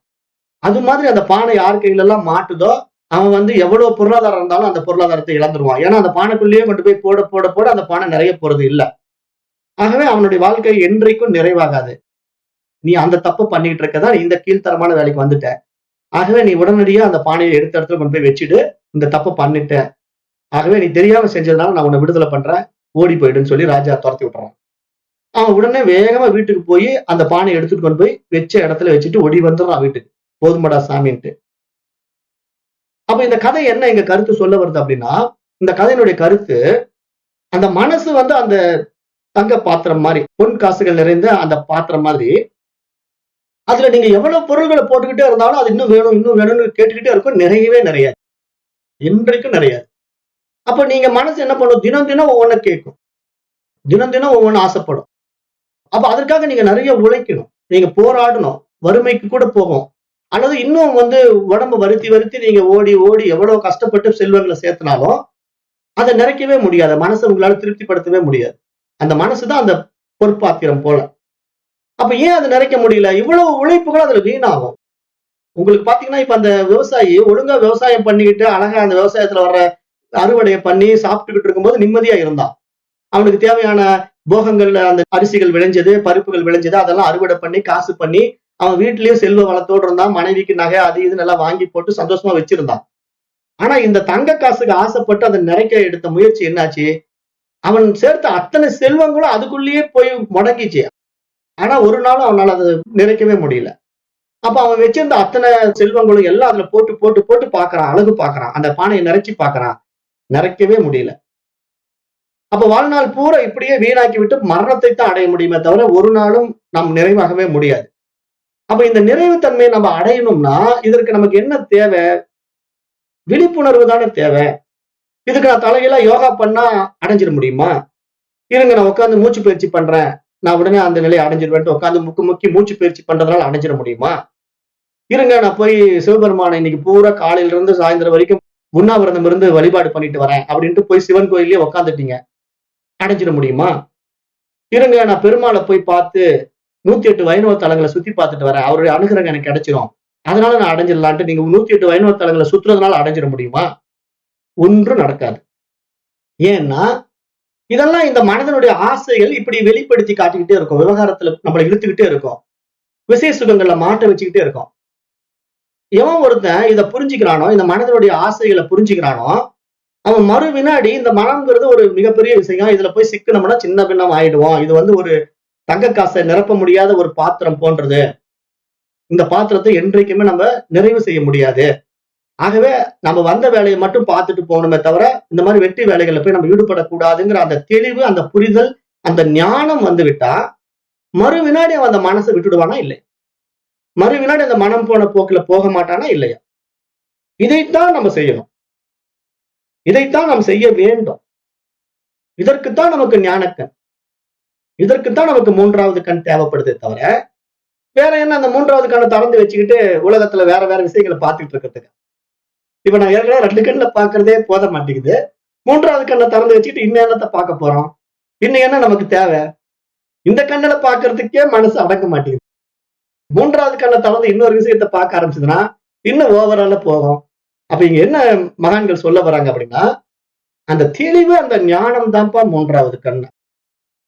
அது மாதிரி அந்த பானை யார் கையில எல்லாம் மாட்டுதோ, அவன் வந்து எவ்வளவு பொருளாதாரம் இருந்தாலும் அந்த பொருளாதாரத்தை இழந்துருவான். ஏன்னா அந்த பானைக்குள்ளேயே கொண்டு போய் போட போட போட அந்த பானை நிறைய போறது இல்ல. ஆகவே அவனுடைய வாழ்க்கை என்றைக்கும் நிறைவாகாது. நீ அந்த தப்பு பண்ணிட்டு இருக்கதான் இந்த கீழ்த்தரமான வேலைக்கு வந்துட்ட. ஆகவே நீ உடனடியா அந்த பானையை எடுத்த இடத்துல கொண்டு போய் வச்சுடு. இந்த தப்ப பண்ணிட்ட. ஆகவே நீ தெரியாம செஞ்சதுனால நான் உன்னை விடுதலை பண்றேன். ஓடி போயிடுன்னு சொல்லி ராஜா துரத்தி விட்டுறான். அவன் உடனே வேகமா வீட்டுக்கு போய் அந்த பானைய எடுத்துட்டு கொண்டு போய் வச்ச இடத்துல வச்சுட்டு ஓடி வந்துடுறான் வீட்டுக்கு. போதுமடா சாமின்ட்டு. அப்ப இந்த கதை என்ன இங்க கருத்து சொல்ல வருது அப்படின்னா, இந்த கதையினுடைய கருத்து, அந்த மனசு வந்து அந்த தங்க பாத்திரம் மாரி, பொன் காசுகள் நிறைந்த அந்த பாத்திரம் மாதிரி, அதுல நீங்க எவ்வளவு பொருள்கள போட்டுக்கிட்டே இருந்தாலும், அது இன்னும் வேணும்னு கேட்டுக்கிட்டே இருக்கும். நிறையவே நிறையாது. என்றைக்கும் நிறையாது. அப்ப நீங்க மனசு என்ன பண்ணும்? தினம் தினம் ஒவ்வொண்ண கேட்கும். தினம் தினம் ஒவ்வொண்ணு ஆசைப்படும். அப்ப அதற்காக நீங்க நிறைய உழைக்கணும். நீங்க போராடணும். வறுமைக்கு கூட போகும். அல்லது இன்னும் வந்து உடம்ப வருத்தி வருத்தி நீங்க ஓடி ஓடி எவ்வளவு கஷ்டப்பட்டு செல்வங்கள சேர்த்துனாலும், அத நிறைக்கவே முடியாது. மனச உங்களால திருப்திப்படுத்தவே முடியாது. அந்த மனசு தான் அந்த பொற்பாத்திரம் போல. அப்ப ஏன் அத நிறைக்க முடியல? இவ்வளவு உழைப்புகள் அதுல வீணாகும். உங்களுக்கு பாத்தீங்கன்னா, இப்ப அந்த விவசாயி ஒழுங்கா விவசாயம் பண்ணிக்கிட்டு, அழகா அந்த விவசாயத்துல வர்ற அறுவடைய பண்ணி சாப்பிட்டுக்கிட்டு இருக்கும்போது நிம்மதியா இருந்தான். அவனுக்கு தேவையான போகங்கள்ல அந்த அரிசிகள் விளைஞ்சது, பருப்புகள் விளைஞ்சது, அதெல்லாம் அறுவடை பண்ணி, காசு பண்ணி, அவன் வீட்டிலேயே செல்வ வளத்தோடு இருந்தான். மனைவிக்கு நகை அது இதுன்னு எல்லாம் வாங்கி போட்டு சந்தோஷமா வச்சிருந்தான். ஆனா இந்த தங்க காசுக்கு ஆசைப்பட்டு அதை நிறைக்க எடுத்த முயற்சி என்னாச்சு? அவன் சேர்த்த அத்தனை செல்வங்களும் அதுக்குள்ளேயே போய் முடங்கிச்சு. ஆனா ஒரு நாளும் அவனால அத நிறைக்கவே முடியல. அப்ப அவன் வச்சிருந்த அத்தனை செல்வங்களும் எல்லாம் அதுல போட்டு போட்டு போட்டு பார்க்கறான். அழகு பார்க்கறான். அந்த பானைய நிறைச்சு பார்க்கறான். நிறைக்கவே முடியல. அப்ப வாழ்நாள் பூரா இப்படியே வீணாக்கி விட்டு மரணத்தை தான் அடைய முடியுமே தவிர, ஒரு நாளும் நாம் நிறைவாகவே முடியாது. அப்ப இந்த நிறைவு தன்மையை நம்ம அடையணும்னா, இதற்கு நமக்கு என்ன தேவை? விழிப்புணர்வு தானே தேவை. இதுக்கு நான் தலைகீழா யோகா பண்ணா அடைஞ்சிட முடியுமா? இருங்க நான் உட்கார்ந்து மூச்சு பயிற்சி பண்றேன். நான் உடனே அந்த நிலையை அடைஞ்சிருவேன்ட்டு உட்கார்ந்து முக்கி முக்கி மூச்சு பயிற்சி பண்றதுனால அடைஞ்சிட முடியுமா? இருங்க நான் போய் சிவபெருமானை இன்னைக்கு பூரா காலையில இருந்து சாயந்தரம் வரைக்கும் உண்ணாவிரதம் இருந்து வழிபாடு பண்ணிட்டு வரேன் அப்படின்ட்டு போய் சிவன் கோயிலே உக்காந்துட்டீங்க, அடைஞ்சிட முடியுமா? இருங்க, நான் பெருமாளை போய் பார்த்து 108 வைணவ தலங்களை சுத்தி பார்த்துட்டு வரேன், அவருடைய அனுகிரகம் எனக்கு கிடைச்சிரும், அதனால நான் அடைஞ்சிடலான்ட்டு நீங்க 108 வைணவ தலங்களை சுற்றுறதுனால அடைஞ்சிட முடியுமா? ஒன்றும் நடக்காது. ஏன்னா இதெல்லாம் இந்த மனதனுடைய ஆசைகள் இப்படி வெளிப்படுத்தி காட்டிக்கிட்டே இருக்கும், விவகாரத்துல நம்மளை இழுத்துக்கிட்டே இருக்கும், விசேஷ சுகங்கள்ல மாட்ட வச்சுக்கிட்டே இருக்கும். எவன் ஒருத்தன் இதை புரிஞ்சுக்கிறானோ, இந்த மனதனுடைய ஆசைகளை புரிஞ்சுக்கிறானோ, அவன் மறு வினாடி இந்த மனம்ங்கிறது ஒரு மிகப்பெரிய விஷயம், இதுல போய் சிக்கனம்னா சின்ன பின்னம் ஆயிடுவோம், இது ஒரு தங்க காசை நிரப்ப முடியாத ஒரு பாத்திரம் போன்றது, இந்த பாத்திரத்தை என்றைக்குமே நம்ம நிறைவு செய்ய முடியாது, ஆகவே நம்ம வந்த வேலையை மட்டும் பார்த்துட்டு போகணுமே தவிர இந்த மாதிரி வெற்றி வேலைகள்ல போய் நம்ம ஈடுபடக்கூடாதுங்கிற அந்த தெளிவு, அந்த புரிதல், அந்த ஞானம் வந்து விட்டா மறு வினாடி அவன் அந்த மனசை விட்டுடுவானா இல்லை? மறு வினாடி அந்த மனம் போன போக்குல போக மாட்டானா இல்லையா? இதைத்தான் நம்ம செய்யணும், இதைத்தான் நாம் செய்ய வேண்டும். இதற்குத்தான் நமக்கு ஞானக்கண், இதற்குத்தான் நமக்கு 3வது கண் தேவைப்படுதே தவிர வேற என்ன அந்த 3வது கண்ணை திறந்து வச்சுக்கிட்டு உலகத்துல வேற வேற விஷயங்களை பார்த்துட்டு இருக்கிறதுக்கு. இப்ப நான் ஏற்கனவே 2 கண்ணுல பாக்குறதே போத மாட்டேங்குது, 3வது கண்ணை திறந்து வச்சுக்கிட்டு இன்னும் என்னத்தை பார்க்க போறோம்? இன்னும் என்ன நமக்கு தேவை? இந்த கண்ணுல பாக்குறதுக்கே மனசு அடங்க மாட்டேங்குது, 3வது கண்ணை திறந்து இன்னொரு விஷயத்த பார்க்க ஆரம்பிச்சதுன்னா இன்னும் ஓவரால போகும். அப்ப இங்க என்ன மகான்கள் சொல்ல வராங்க அப்படின்னா, அந்த தெளிவு, அந்த ஞானம் தான்ப்பா 3வது கண்ணு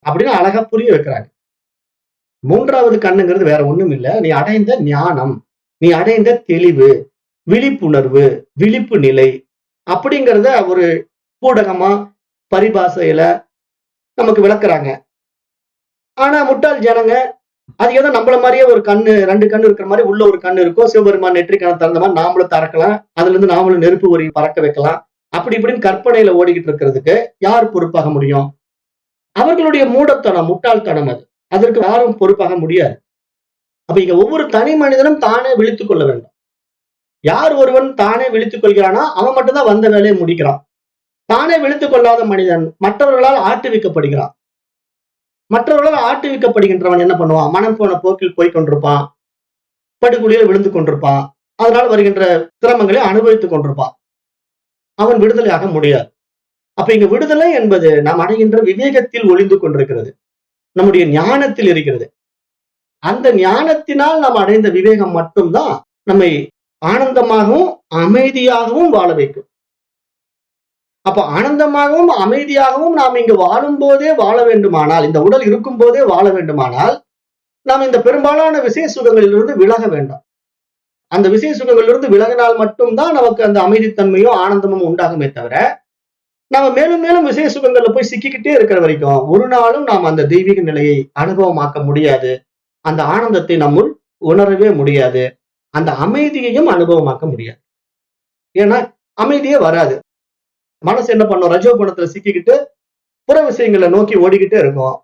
அப்படின்னு அழகா புரிய வைக்கிறாங்க. 3வது கண்ணுங்கிறது வேற ஒண்ணும் இல்ல, நீ அடைந்த ஞானம், நீ அடைந்த தெளிவு, விழிப்புணர்வு, விழிப்பு நிலை அப்படிங்கிறத ஒரு பூடகமா பரிபாசையில நமக்கு விளக்குறாங்க. ஆனா முட்டாள் ஜனங்க அது ஏதோ நம்மள மாதிரியே ஒரு கண்ணு, 2 கண்ணு இருக்கிற மாதிரி உள்ள ஒரு கண்ணு இருக்கும், சிவபெருமான் நெற்றி கண்ணை திறந்த மாதிரி நாமளும் திறக்கலாம், அதுல இருந்து நாமளும் நெருப்பு ஒரு பறக்க வைக்கலாம், அப்படி இப்படின்னு கற்பனையில ஓடிக்கிட்டு இருக்கிறதுக்கு யார் பொறுப்பாக முடியும்? அவர்களுடைய மூடத்தனம், முட்டாள்தனம் அது, அதற்கு யாரும் பொறுப்பாக முடியாது. அப்ப இங்க ஒவ்வொரு தனி மனிதனும் தானே விழித்துக் கொள்ள வேண்டும். யார் ஒருவன் தானே விழித்துக் கொள்கிறானோ அவன் மட்டும்தான் வந்த வேலையை முடிக்கிறான். தானே விழித்துக் கொள்ளாத மனிதன் மற்றவர்களால் ஆட்டுவிக்கப்படுகிறான். மற்றவர்களால் ஆட்டுவிக்கப்படுகின்றவன் என்ன பண்ணுவான்? மனம் போன போக்கில் போய் கொண்டிருப்பான், படுகுழியில் விழுந்து கொண்டிருப்பான், அதனால் வருகின்ற சிரமங்களை அனுபவித்துக் கொண்டிருப்பான். அவன் விடுதலையாக முடியாது. அப்ப இங்க விடுதலை என்பது நாம் அடைகின்ற விவேகத்தில் ஒளிந்து கொண்டிருக்கிறது, நம்முடைய ஞானத்தில் இருக்கிறது. அந்த ஞானத்தினால் நாம் அடைந்த விவேகம் மட்டும்தான் நம்மை ஆனந்தமாகவும் அமைதியாகவும் வாழ வைக்கும். அப்ப ஆனந்தமாகவும் அமைதியாகவும் நாம் இங்கு வாழும் போதே வாழ வேண்டுமானால், இந்த உடல் இருக்கும் போதே வாழ வேண்டுமானால், நாம் இந்த பெரும்பாலான விசேஷ சுகங்களிலிருந்து விலக வேண்டும். அந்த விசேஷ சுகங்களிலிருந்து விலகினால் மட்டும்தான் நமக்கு அந்த அமைதித்தன்மையும் ஆனந்தமும் உண்டாகுமே தவிர, நாம மேலும் மேலும் விசேஷ சுகங்கள்ல போய் சிக்கிக்கிட்டே இருக்கிற வரைக்கும் ஒரு நாளும் நாம் அந்த தெய்வீக நிலையை அனுபவமாக்க முடியாது, அந்த ஆனந்தத்தை நம்முள் உணரவே முடியாது, அந்த அமைதியையும் அனுபவமாக்க முடியாது. ஏன்னா அமைதியே வராது. மனசு என்ன பண்ணும்? ரஜோ குணத்துல சிக்கிக்கிட்டு புற விஷயங்களை நோக்கி ஓடிக்கிட்டே இருக்கும்.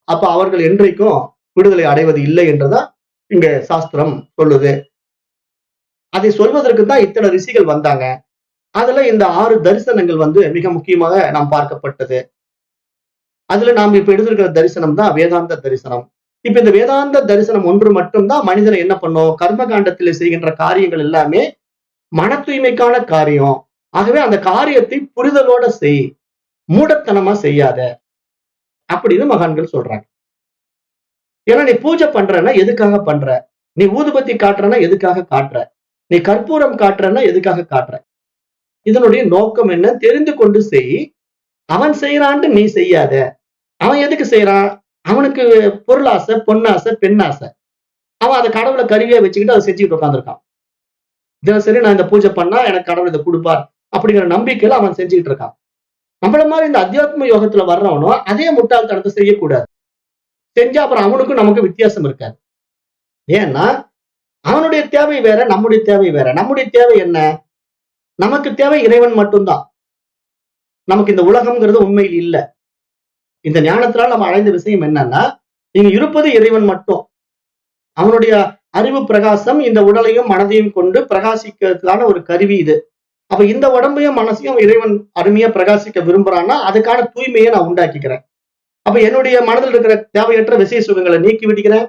அப்ப அவர்கள் என்றைக்கும் விடுதலை அடைவது இல்லை என்றுதான் இங்க சாஸ்திரம் சொல்லுது. அதை சொல்வதற்கு தான் இத்தனை ரிஷிகள் வந்தாங்க. அதுல இந்த 6 தரிசனங்கள் மிக முக்கியமாக நாம் பார்க்கப்பட்டது. அதுல நாம் இப்ப எடுத்திருக்கிற தரிசனம் தான் வேதாந்த தரிசனம். இப்ப இந்த வேதாந்த தரிசனம் ஒன்று மட்டும்தான் மனிதனை என்ன பண்ணும்? கர்ம காண்டத்தில் செய்கின்ற காரியங்கள் எல்லாமே மன தூய்மைக்கான காரியம். ஆகவே அந்த காரியத்தை புரிதலோட செய், மூடத்தனமா செய்யாத அப்படின்னு மகான்கள் சொல்றாங்க. ஏன்னா நீ பூஜை பண்றன்னா எதுக்காக பண்ற? நீ ஊதுபத்தி காட்டுறன்னா எதுக்காக காட்டுற? நீ கற்பூரம் காட்டுறன்னா எதுக்காக காட்டுற? இதனுடைய நோக்கம் என்ன? தெரிந்து கொண்டு செய். அவன் செய்யறான்ட்டு நீ செய்யாத. அவன் எதுக்கு செய்யறான்? அவனுக்கு பொருளாசை, பொன்னாசை, பெண்ணாசை. அவன் அதை கடவுளை கருவியா வச்சுக்கிட்டு அதை செஞ்சுக்கிட்டு உட்காந்துருக்கான். தினசரி நான் இந்த பூஜை பண்ணா எனக்கு கடவுள் இதை கொடுப்பார் அப்படிங்கிற நம்பிக்கையில அவன் செஞ்சுக்கிட்டு இருக்கான். நம்மள மாதிரி இந்த அத்தியாத்ம யோகத்துல வர்றவனும் அதே முட்டாள்தனத்தை செய்யக்கூடாது. செஞ்சா அப்புறம் அவனுக்கும் நமக்கு வித்தியாசம் இருக்காது. ஏன்னா அவனுடைய தேவை வேற, நம்முடைய தேவை வேற. நம்முடைய தேவை என்ன? நமக்கு தேவை இறைவன் மட்டும்தான். நமக்கு இந்த உலகம்ங்கிறது உண்மையில் இல்ல. இந்த ஞானத்தினால் நம்ம அடைந்த விஷயம் என்னன்னா, இங்க இருப்பது இறைவன் மட்டும். அவனுடைய அறிவு பிரகாசம் இந்த உடலையும் மனதையும் கொண்டு பிரகாசிக்கிறதுக்கான ஒரு கருவி இது. அப்ப இந்த உடம்பையும் மனசையும் இறைவன் அருமையா பிரகாசிக்க விரும்புறான்னா அதுக்கான தூய்மையை நான் உண்டாக்கிக்கிறேன். அப்ப என்னுடைய மனதில் இருக்கிற தேவையற்ற விசேஷ சுகங்களை நீக்கி விடுகிறேன்,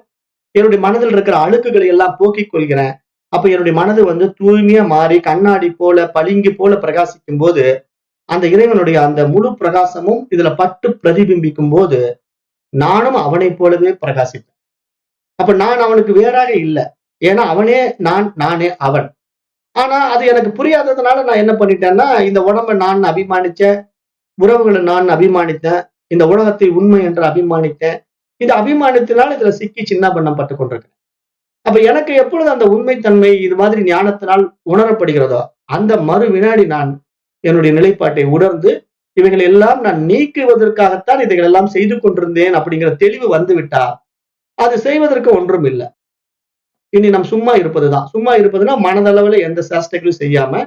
என்னுடைய மனதில் இருக்கிற அழுக்குகளை எல்லாம் போக்கிக் கொள்கிறேன். அப்ப என்னுடைய மனது தூய்மையா மாறி கண்ணாடி போல பளிங்கு போல பிரகாசிக்கும் போது அந்த இறைவனுடைய அந்த முழு பிரகாசமும் இதுல பட்டு பிரதிபிம்பிக்கும் போது நானும் அவனை போலவே பிரகாசிப்பேன். அப்ப நான் அவனுக்கு வேறாக இல்லை. ஏன்னா அவனே நான், நானே அவன். ஆனா அது எனக்கு புரியாததுனால நான் என்ன பண்ணிட்டேன்னா, இந்த உடம்பை நான் அபிமானிச்சேன், உறவுகளை நான் அபிமானித்தேன், இந்த உலகத்தை உண்மை என்று அபிமானித்தேன். இந்த அபிமானத்தினால் இதுல சிக்கி சின்ன பண்ணம் பட்டுக் கொண்டிருக்கேன். அப்ப எனக்கு எப்பொழுது அந்த உண்மைத்தன்மை இது மாதிரி ஞானத்தினால் உணரப்படுகிறதோ அந்த மறு வினாடி நான் என்னுடைய நிலைப்பாட்டை உணர்ந்து இவைகள் எல்லாம் நான் நீக்குவதற்காகத்தான் இதைகள் எல்லாம் செய்து கொண்டிருந்தேன் அப்படிங்கிற தெளிவு வந்துவிட்டா அது செய்வதற்கு ஒன்றும் இல்லை. இனி நாம் சும்மா இருப்பதுதான். சும்மா இருப்பதுன்னா மனதளவுல எந்த சேஷ்டைகளும் செய்யாம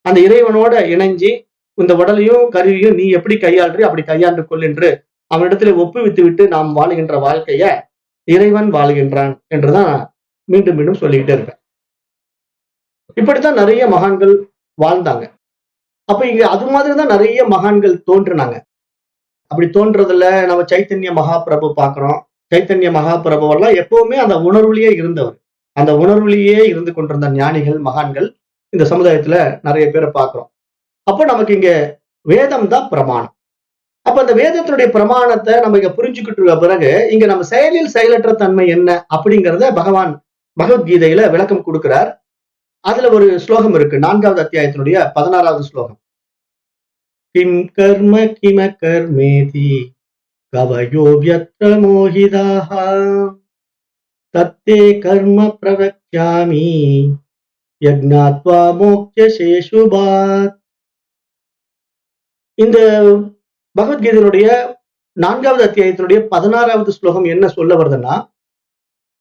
அந்த இறைவனோட இணைஞ்சி இந்த உடலையும் கருவியும் நீ எப்படி கையாள்றி அப்படி கையாண்டு கொள் என்று அவனிடத்துல ஒப்புவித்து விட்டு நாம் வாழுகின்ற வாழ்க்கைய இறைவன் வாழ்கின்றான் என்றுதான் மீண்டும் மீண்டும் சொல்லிக்கிட்டே இருப்பேன். இப்படித்தான் நிறைய மகான்கள் வாழ்ந்தாங்க. அப்ப இங்க அது மாதிரிதான் நிறைய மகான்கள் தோன்றினாங்க. அப்படி தோன்றதுல நம்ம சைத்தன்ய மகாபிரபு பாக்குறோம். சைத்தன்ய மகாபிரபுவெல்லாம் எப்பவுமே அந்த உணர்வுலயே இருந்தவர். அந்த உணர்வுலயே இருந்து கொண்டிருந்த ஞானிகள் மகான்கள் இந்த சமுதாயத்துல நிறைய பேரை பாக்குறோம். அப்போ நமக்கு இங்க வேதம் தான் பிரமாணம். அப்ப அந்த வேதத்தினுடைய பிரமாணத்தை நம்ம இங்க புரிஞ்சுக்கிட்டு இருக்க பிறகு இங்க நம்ம செயலில் செயலற்ற தன்மை என்ன அப்படிங்கிறத பகவான் பகவத்கீதையில விளக்கம் கொடுக்கிறார். அதுல ஒரு ஸ்லோகம் இருக்கு, 4வது அத்தியாயத்தினுடைய 16வது ஸ்லோகம். கிம் கர்ம கிம கர்மேதி கவயோ வ்யத்ர மோஹிதாஹ தத்தே கர்ம பிரவக்யாமி யக்ஞாத்வா மோக்ஷ சேஷுபாத். இந்த பகவத்கீதையினுடைய 4வது அத்தியாயத்தினுடைய 16வது ஸ்லோகம் என்ன சொல்ல வருதுன்னா,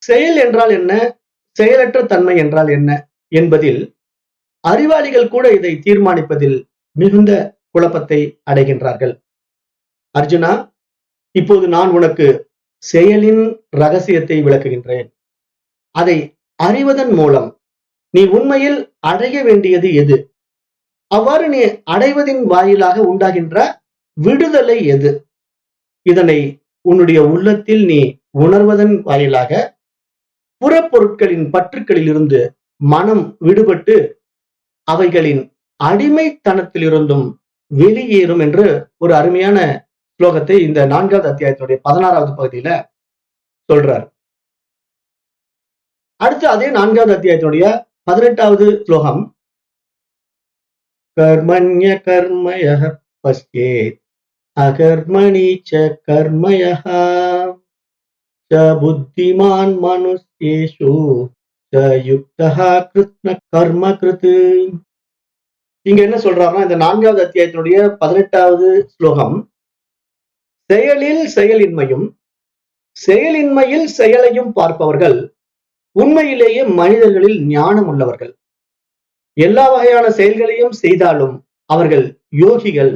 செயல் என்றால் என்ன, செயலற்ற தன்மை என்றால் என்ன என்பதில் அறிவாளிகள் கூட இதை தீர்மானிப்பதில் மிகுந்த குழப்பத்தை அடைகின்றார்கள். அர்ஜுனா, இப்போது நான் உனக்கு செயலின் ரகசியத்தை விளக்குகின்றேன். அதை அறிவதன் மூலம் நீ உண்மையில் அடைய வேண்டியது எது, அவ்வாறு நீ அடைவதின் வாயிலாக உண்டாகின்ற விடுதலை எது, இதனை உன்னுடைய உள்ளத்தில் நீ உணர்வதன் வாயிலாக புறப்பொருட்களின் பற்றுக்களில் இருந்து மனம் விடுபட்டு அவைகளின் அடிமைத்தனத்திலிருந்தும் வெளியேறும் என்று ஒரு அருமையான ஸ்லோகத்தை இந்த 4வது அத்தியாயத்தினுடைய 16வது பகுதியில சொல்றார். அடுத்து அதே 4வது அத்தியாயத்தினுடைய 18வது ஸ்லோகம், கர்மண்ய கர்மயः பஸ்யேத் அகர்மணி ச கர்மயः ச புத்திமான் மனுஷ்யேஷு ச யுக்தः கிருஷ்ண கர்ம கிருத். இங்க என்ன சொல்றாருன்னா, இந்த 4வது அத்தியாயத்தினுடைய 18வது ஸ்லோகம், செயலில் செயலின்மையும் செயலின்மையில் செயலையும் பார்ப்பவர்கள் உண்மையிலேயே மனிதர்களில் ஞானம் உள்ளவர்கள். எல்லா வகையான செயல்களையும் செய்தாலும் அவர்கள் யோகிகள்,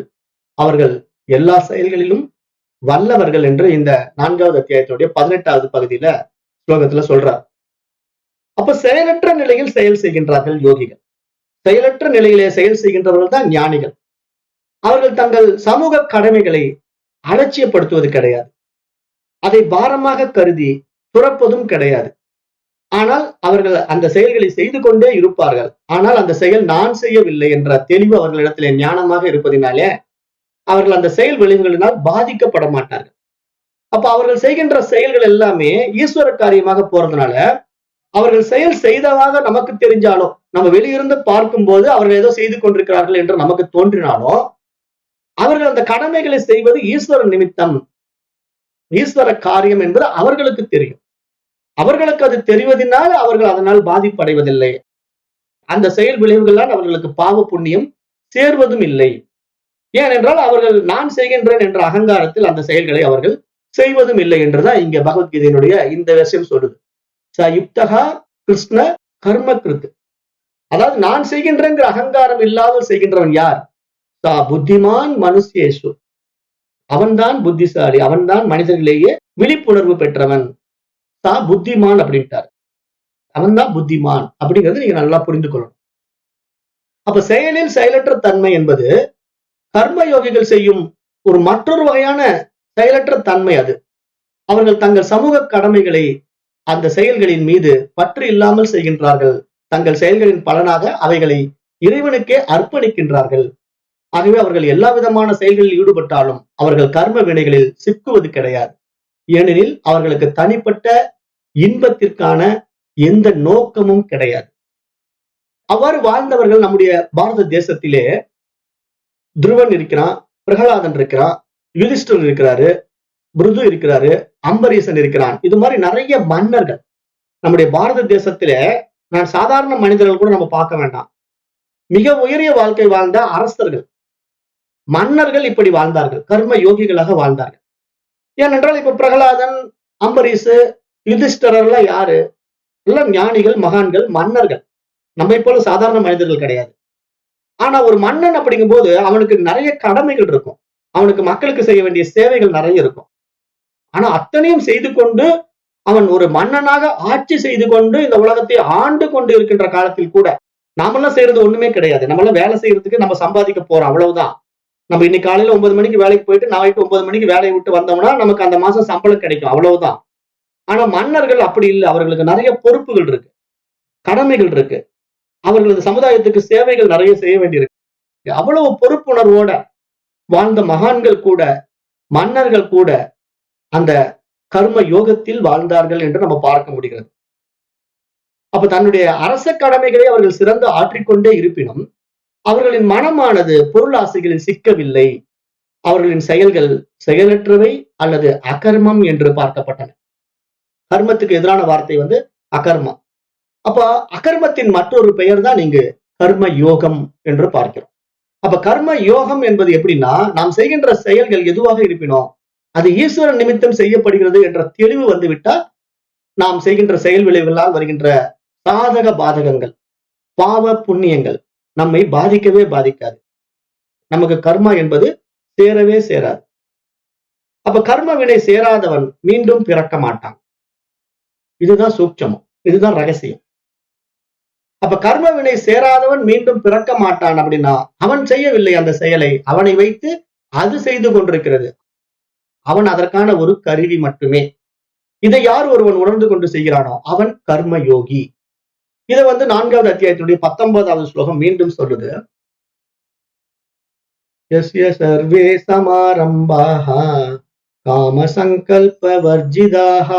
அவர்கள் எல்லா செயல்களிலும் வல்லவர்கள் என்று இந்த 4வது அத்தியாயத்தினுடைய 18வது பகுதியில ஸ்லோகத்துல சொல்றார். அப்ப செயலற்ற நிலையில் செயல் செய்கின்றார்கள் யோகிகள். செயலற்ற நிலையிலே செயல் செய்கின்றவர்கள் தான் ஞானிகள். அவர்கள் தங்கள் சமூக கடமைகளை அலட்சியப்படுத்துவது கிடையாது, அதை பாரமாக கருதி துறப்பதும் கிடையாது. ஆனால் அவர்கள் அந்த செயல்களை செய்து கொண்டே இருப்பார்கள். ஆனால் அந்த செயல் நான் செய்யவில்லை என்ற தெளிவு அவர்களிடத்திலே ஞானமாக இருப்பதினாலே அவர்கள் அந்த செயல் விளைவுகளினால் பாதிக்கப்பட மாட்டார்கள். அப்ப அவர்கள் செய்கின்ற செயல்கள் எல்லாமே ஈஸ்வர காரியமாக போறதுனால அவர்கள் செயல் செய்ததாக நமக்கு தெரிஞ்சாலும், நம்ம வெளியிருந்து பார்க்கும் போது அவர்கள் ஏதோ செய்து கொண்டிருக்கிறார்கள் என்று நமக்கு தோன்றினாலும், அவர்கள் அந்த கடமைகளை செய்வது ஈஸ்வர நிமித்தம், ஈஸ்வர காரியம் என்பது அவர்களுக்கு தெரியும். அவர்களுக்கு அது தெரிவதனால் அவர்கள் அதனால் பாதிப்படைவதில்லை. அந்த செயல் விளைவுகளால் அவர்களுக்கு பாவ புண்ணியம் சேர்வதும் இல்லை. ஏனென்றால் அவர்கள் நான் செய்கின்றேன் என்ற அகங்காரத்தில் அந்த செயல்களை அவர்கள் செய்வதும் இல்லை என்றுதான் இங்க பகவத்கீதையினுடைய இந்த விஷயம் சொல்லுது. ச யுக்தகா கிருஷ்ண கர்ம கிருத். அதாவது நான் செய்கின்றேங்கிற அகங்காரம் இல்லாமல் செய்கின்றவன் யார்? சா புத்திமான் மனுஷ்யேஷு. அவன்தான் புத்திசாலி, அவன்தான் மனிதர்களேயே விழிப்புணர்வு பெற்றவன். சா புத்திமான் அப்படின்ட்டார். அவன்தான் புத்திமான் அப்படிங்கிறது நீங்க நல்லா புரிந்து கொள்ளணும். அப்ப செயலில் செயலற்ற தன்மை என்பது கர்ம யோகிகள் செய்யும் ஒரு மற்றொரு வகையான செயலற்ற தன்மை. அது அவர்கள் தங்கள் சமூக கடமைகளை அந்த செயல்களின் மீது பற்று இல்லாமல் செய்கின்றார்கள், தங்கள் செயல்களின் பலனாக அவைகளை இறைவனுக்கே அர்ப்பணிக்கின்றார்கள். ஆகவே அவர்கள் எல்லா விதமான செயல்களில் ஈடுபட்டாலும் அவர்கள் கர்ம வினைகளில் சிக்குவது கிடையாது. ஏனெனில் அவர்களுக்கு தனிப்பட்ட இன்பத்திற்கான எந்த நோக்கமும் கிடையாது. அவ்வாறு வாழ்ந்தவர்கள் நம்முடைய பாரத தேசத்திலே துருவன் இருக்கிறான், பிரகலாதன் இருக்கிறான், யுதிஷ்டர் இருக்கிறாரு, பிருது இருக்கிறாரு, அம்பரீசன் இருக்கிறான். இது மாதிரி நிறைய மன்னர்கள் நம்முடைய பாரத தேசத்திலே நான் சாதாரண மனிதர்கள் கூட நம்ம பார்க்க வேண்டாம். மிக உயரிய வாழ்க்கை வாழ்ந்த அரசர்கள், மன்னர்கள் இப்படி வாழ்ந்தார்கள், கர்ம யோகிகளாக வாழ்ந்தார்கள். ஏனென்றால் இப்ப பிரகலாதன், அம்பரீஷு, யுதிஷ்டரெல்லாம் யாரு? எல்லாம் ஞானிகள், மகான்கள், மன்னர்கள். நம்மை போல சாதாரண மனிதர்கள் கிடையாது. ஆனா ஒரு மன்னன் அப்படிங்கும் போது அவனுக்கு நிறைய கடமைகள் இருக்கும், அவனுக்கு மக்களுக்கு செய்ய வேண்டிய சேவைகள் நிறைய இருக்கும். ஆனா அத்தனையும் செய்து கொண்டு அவன் ஒரு மன்னனாக ஆட்சி செய்து கொண்டு இந்த உலகத்தை ஆண்டு கொண்டு இருக்கின்ற காலத்தில் கூட நாமெல்லாம் செய்யறது ஒண்ணுமே கிடையாது. நம்ம எல்லாம் வேலை செய்யறதுக்கு நம்ம சம்பாதிக்க போறோம், அவ்வளவுதான். நம்ம இன்னைக்கு காலையில 9 மணிக்கு வேலைக்கு போயிட்டு நாளைக்கு 9 மணிக்கு வேலையை விட்டு வந்தோம்னா நமக்கு அந்த மாசம் சம்பளம் கிடைக்கும், அவ்வளவுதான். ஆனா மன்னர்கள் அப்படி இல்லை. அவர்களுக்கு நிறைய பொறுப்புகள் இருக்கு, கடமைகள் இருக்கு, அவர்களது சமுதாயத்துக்கு சேவைகள் நிறைய செய்ய வேண்டியிருக்கு. அவ்வளவு பொறுப்புணர்வோட வாழ்ந்த மகான்கள் கூட, மன்னர்கள் கூட அந்த கர்ம யோகத்தில் வாழ்ந்தார்கள் என்று நம்ம பார்க்க முடிகிறது. அப்ப தன்னுடைய அரச கடமைகளை அவர்கள் சிறந்து ஆற்றிக்கொண்டே இருப்பினும் அவர்களின் மனமானது பொருளாசைகளில் சிக்கவில்லை. அவர்களின் செயல்கள் செயலற்றவை அல்லது அகர்மம் என்று பார்க்கப்பட்டன. கர்மத்துக்கு எதிரான வார்த்தை அகர்மம். அப்ப அகர்மத்தின் மற்றொரு பெயர் தான் இங்கு கர்ம யோகம் என்று பார்க்கிறோம். அப்ப கர்ம யோகம் என்பது எப்படின்னா, நாம் செய்கின்ற செயல்கள் எதுவாக இருப்பினோம் அது ஈஸ்வரன் நிமித்தம் செய்யப்படுகிறது என்ற தெளிவு வந்துவிட்டால் நாம் செய்கின்ற செயல் விளைவுகளால் வருகின்ற சாதக பாதகங்கள், பாவ புண்ணியங்கள் நம்மை பாதிக்கவே பாதிக்காது. நமக்கு கர்மா என்பது சேரவே சேராது. அப்ப கர்ம வினை சேராதவன் மீண்டும் பிறக்க மாட்டான். இதுதான் சூட்சமம், இதுதான் ரகசியம். அப்ப கர்ம வினை சேராதவன் மீண்டும் பிறக்க மாட்டான் அப்படின்னா அவன் செய்யவில்லை அந்த செயலை, அவனை வைத்து அது செய்து கொண்டிருக்கிறது. அவன் அதற்கான ஒரு கருவி மட்டுமே. இதை யார் ஒருவன் உணர்ந்து கொண்டு செய்கிறானோ அவன் கர்ம யோகி. இதை 4வது அத்தியாயத்தினுடைய 19வது ஸ்லோகம் மீண்டும் சொல்லுது. யஸ்ய சர்வே சமாரம்பாஹ காம சங்கல்ப வர்ஜிதாஹ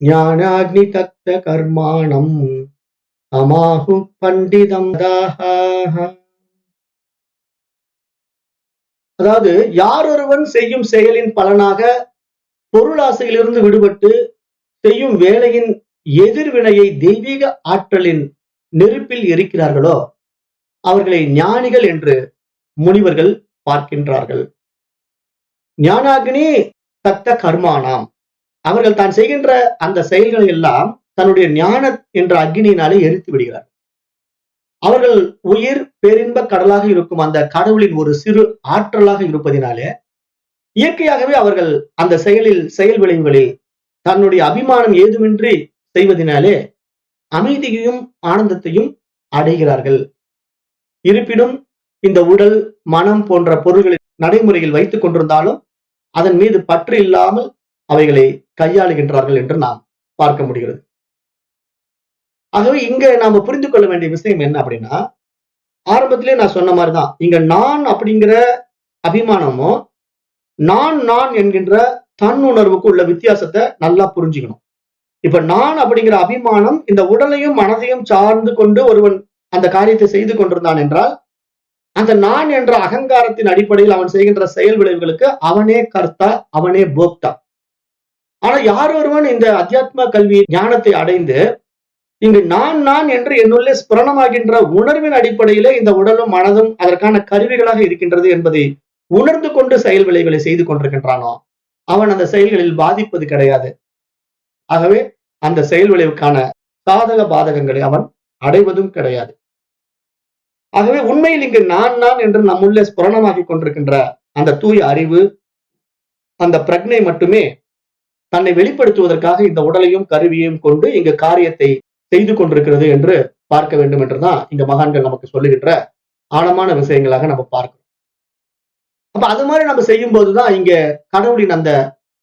ஞானாக்னி தக்த கர்மாணம் அமாஹு பண்டிதம் தாஹ. அதாவது யார் ஒருவன் செய்யும் செயலின் பலனாக பொருளாசையிலிருந்து விடுபட்டு செய்யும் வேலையின் எதிர்வினையை தெய்வீக ஆற்றலின் நெருப்பில் எரிக்கிறார்களோ அவர்களை ஞானிகள் என்று முனிவர்கள் பார்க்கின்றார்கள். ஞானாக்னி தத்த கர்மானாம். அவர்கள் தான் செய்கின்ற அந்த செயல்களை எல்லாம் தன்னுடைய ஞான என்ற அக்னியினாலே எரித்து விடுகிறார். அவர்கள் உயிர் பேரின்ப கடலாக இருக்கும் அந்த கடவுளின் ஒரு சிறு ஆற்றலாக இருப்பதினாலே இயற்கையாகவே அவர்கள் அந்த செயல் விளைவுகளில் தன்னுடைய அபிமானம் ஏதுமின்றி செய்வதனாலே அமைதியையும் ஆனந்தத்தையும் அடைகிறார்கள். இருப்பினும் இந்த உடல், மனம் போன்ற பொருள்களின் நடைமுறையில் வைத்துக் கொண்டிருந்தாலும் அதன் மீது பற்று இல்லாமல் அவைகளை கையாளுகின்றார்கள் என்று நாம் பார்க்க முடிகிறது. ஆகவே இங்க நாம புரிந்து கொள்ள வேண்டிய விஷயம் என்ன அப்படின்னா, ஆரம்பத்திலே நான் சொன்ன மாதிரிதான், இங்க நான் அப்படிங்கிற அபிமானமோ நான் என்கின்ற தன்னுணர்வுக்கு உள்ள வித்தியாசத்தை நல்லா புரிஞ்சுக்கணும். இப்ப நான் அப்படிங்கிற அபிமானம் இந்த உடலையும் மனதையும் சார்ந்து கொண்டு ஒருவன் அந்த காரியத்தை செய்து கொண்டிருந்தான் என்றால் அந்த நான் என்ற அகங்காரத்தின் அடிப்படையில் அவன் செய்கின்ற செயல் விளைவுகளுக்கு அவனே கர்த்தா, அவனே போக்தா. ஆனா யார் ஒருவன் இந்த அத்தியாத்ம கல்வி ஞானத்தை அடைந்து இங்கு நான் என்று என்னுள்ளே ஸ்புரணமாகின்ற உணர்வின் அடிப்படையிலே இந்த உடலும் மனதும் அதற்கான கருவிகளாக இருக்கின்றது என்பதை உணர்ந்து கொண்டு செயல் விளைவுகளை செய்து கொண்டிருக்கின்றானோ அவன் அந்த செயல்களில் பாதிப்பது கிடையாது. ஆகவே அந்த செயல் விளைவுக்கான சாதக பாதகங்களை அவன் அடைவதும் கிடையாது. ஆகவே உண்மையில் இங்கு நான் என்று நம்முள்ளே ஸ்புரணமாகி கொண்டிருக்கின்ற அந்த தூய அறிவு, அந்த பிரக்ஞை மட்டுமே தன்னை வெளிப்படுத்துவதற்காக இந்த உடலையும் கருவியையும் கொண்டு இங்கு காரியத்தை செய்து கொண்டிருக்கிறது என்று பார்க்க வேண்டும் என்றுதான் இங்க மகான்கள் நமக்கு சொல்லுகின்ற ஆழமான விஷயங்களாக நம்ம பார்க்கிறோம். அப்ப அது மாதிரி நம்ம செய்யும் போதுதான் இங்க கடவுளின் அந்த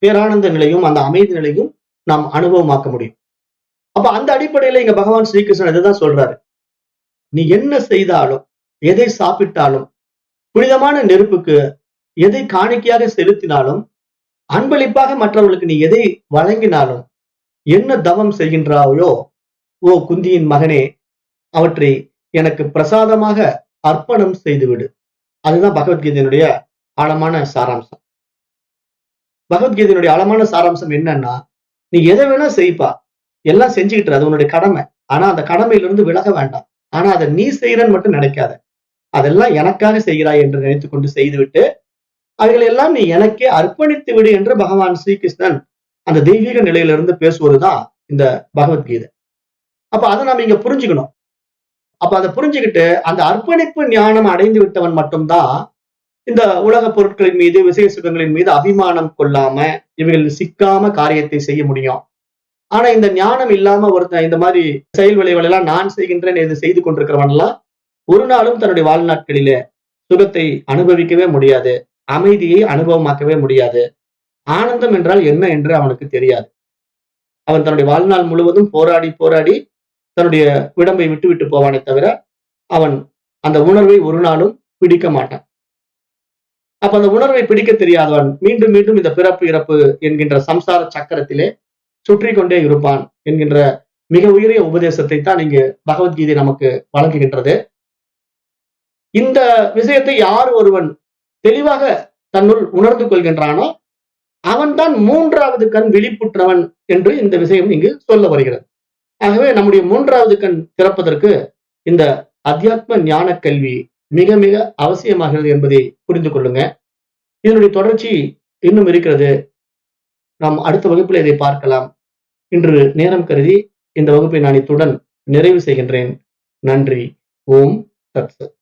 பேரானந்த நிலையும் அந்த அமைதி நிலையும் நாம் அனுபவமாக்க முடியும். அப்ப அந்த அடிப்படையில இங்க பகவான் ஸ்ரீகிருஷ்ணன் இதுதான் சொல்றாரு. நீ என்ன செய்தாலும், எதை சாப்பிட்டாலும், புனிதமான நெருப்புக்கு எதை காணிக்கையாக செலுத்தினாலும், அன்பளிப்பாக மற்றவர்களுக்கு நீ எதை வழங்கினாலும், என்ன தவம் செய்கின்றாயோ ஓ குந்தியின் மகனே, அவற்றை எனக்கு பிரசாதமாக அர்ப்பணம் செய்துவிடு. அதுதான் பகவத்கீதையினுடைய ஆழமான சாராம்சம். பகவத்கீதையினுடைய ஆழமான சாராம்சம் என்னன்னா, நீ எதை வேணா செய்ப்பா, எல்லாம் செஞ்சுக்கிட்டு அது உன்னுடைய கடமை. ஆனா அந்த கடமையிலிருந்து விலக வேண்டாம். ஆனா அதை நீ செய்யறன்னு மட்டும் நினைக்காத. அதெல்லாம் எனக்காக செய்கிறாய் என்று நினைத்துக் கொண்டு செய்துவிட்டு, அவைகளை எல்லாம் நீ எனக்கே அர்ப்பணித்து விடு என்று பகவான் ஸ்ரீகிருஷ்ணன் அந்த தெய்வீக நிலையிலிருந்து பேசுவதுதான் இந்த பகவத்கீதை. அப்ப அதை நாம இங்க புரிஞ்சுக்கணும். அப்ப அதை புரிஞ்சுக்கிட்டு அந்த அர்ப்பணிப்பு ஞானம் அடைந்து விட்டவன் மட்டும்தான் இந்த உலக பொருட்களின் மீது, விசேஷ சுகங்களின் மீது அபிமானம் கொள்ளாம, இவைகள் சிக்காம காரியத்தை செய்ய முடியும். ஆனா இந்த ஞானம் இல்லாம ஒருத்தன் இந்த மாதிரி செயல் விளைவுகள் எல்லாம் நான் செய்கின்றேன் என்று செய்து கொண்டிருக்கிறவன் எல்லாம் ஒரு நாளும் தன்னுடைய வாழ்நாட்களிலே சுகத்தை அனுபவிக்கவே முடியாது, அமைதியை அனுபவமாக்கவே முடியாது. ஆனந்தம் என்றால் என்ன என்று அவனுக்கு தெரியாது. அவன் தன்னுடைய வாழ்நாள் முழுவதும் போராடி போராடி தன்னுடைய விடம்பை விட்டு விட்டு போவானே தவிர அவன் அந்த உணர்வை ஒரு நாளும் பிடிக்க மாட்டான். அப்ப அந்த உணர்வை பிடிக்க தெரியாதவன் மீண்டும் மீண்டும் இந்த பிறப்பு இறப்பு என்கின்ற சம்சார சக்கரத்திலே சுற்றி கொண்டே இருப்பான் என்கின்ற மிக உயரிய உபதேசத்தை தான் இங்கு பகவத்கீதை நமக்கு வழங்குகின்றது. இந்த விஷயத்தை யார் ஒருவன் தெளிவாக தன்னுள் உணர்ந்து கொள்கின்றானோ அவன்தான் மூன்றாவது கண் விழிப்புற்றவன் என்று இந்த விஷயம் இங்கு சொல்ல வருகிறது. ஆகவே நம்முடைய மூன்றாவது கண் திறப்பதற்கு இந்த அத்தியாத்ம ஞான கல்வி மிக மிக அவசியமாகிறது என்பதை புரிந்து கொள்ளுங்க. இதனுடைய தொடர்ச்சி இன்னும் இருக்கிறது. நாம் அடுத்த வகுப்பில் இதை பார்க்கலாம். இன்று நேரம் கருதி இந்த வகுப்பை நான் இத்துடன் நிறைவு செய்கின்றேன். நன்றி. ஓம் தத் சத்.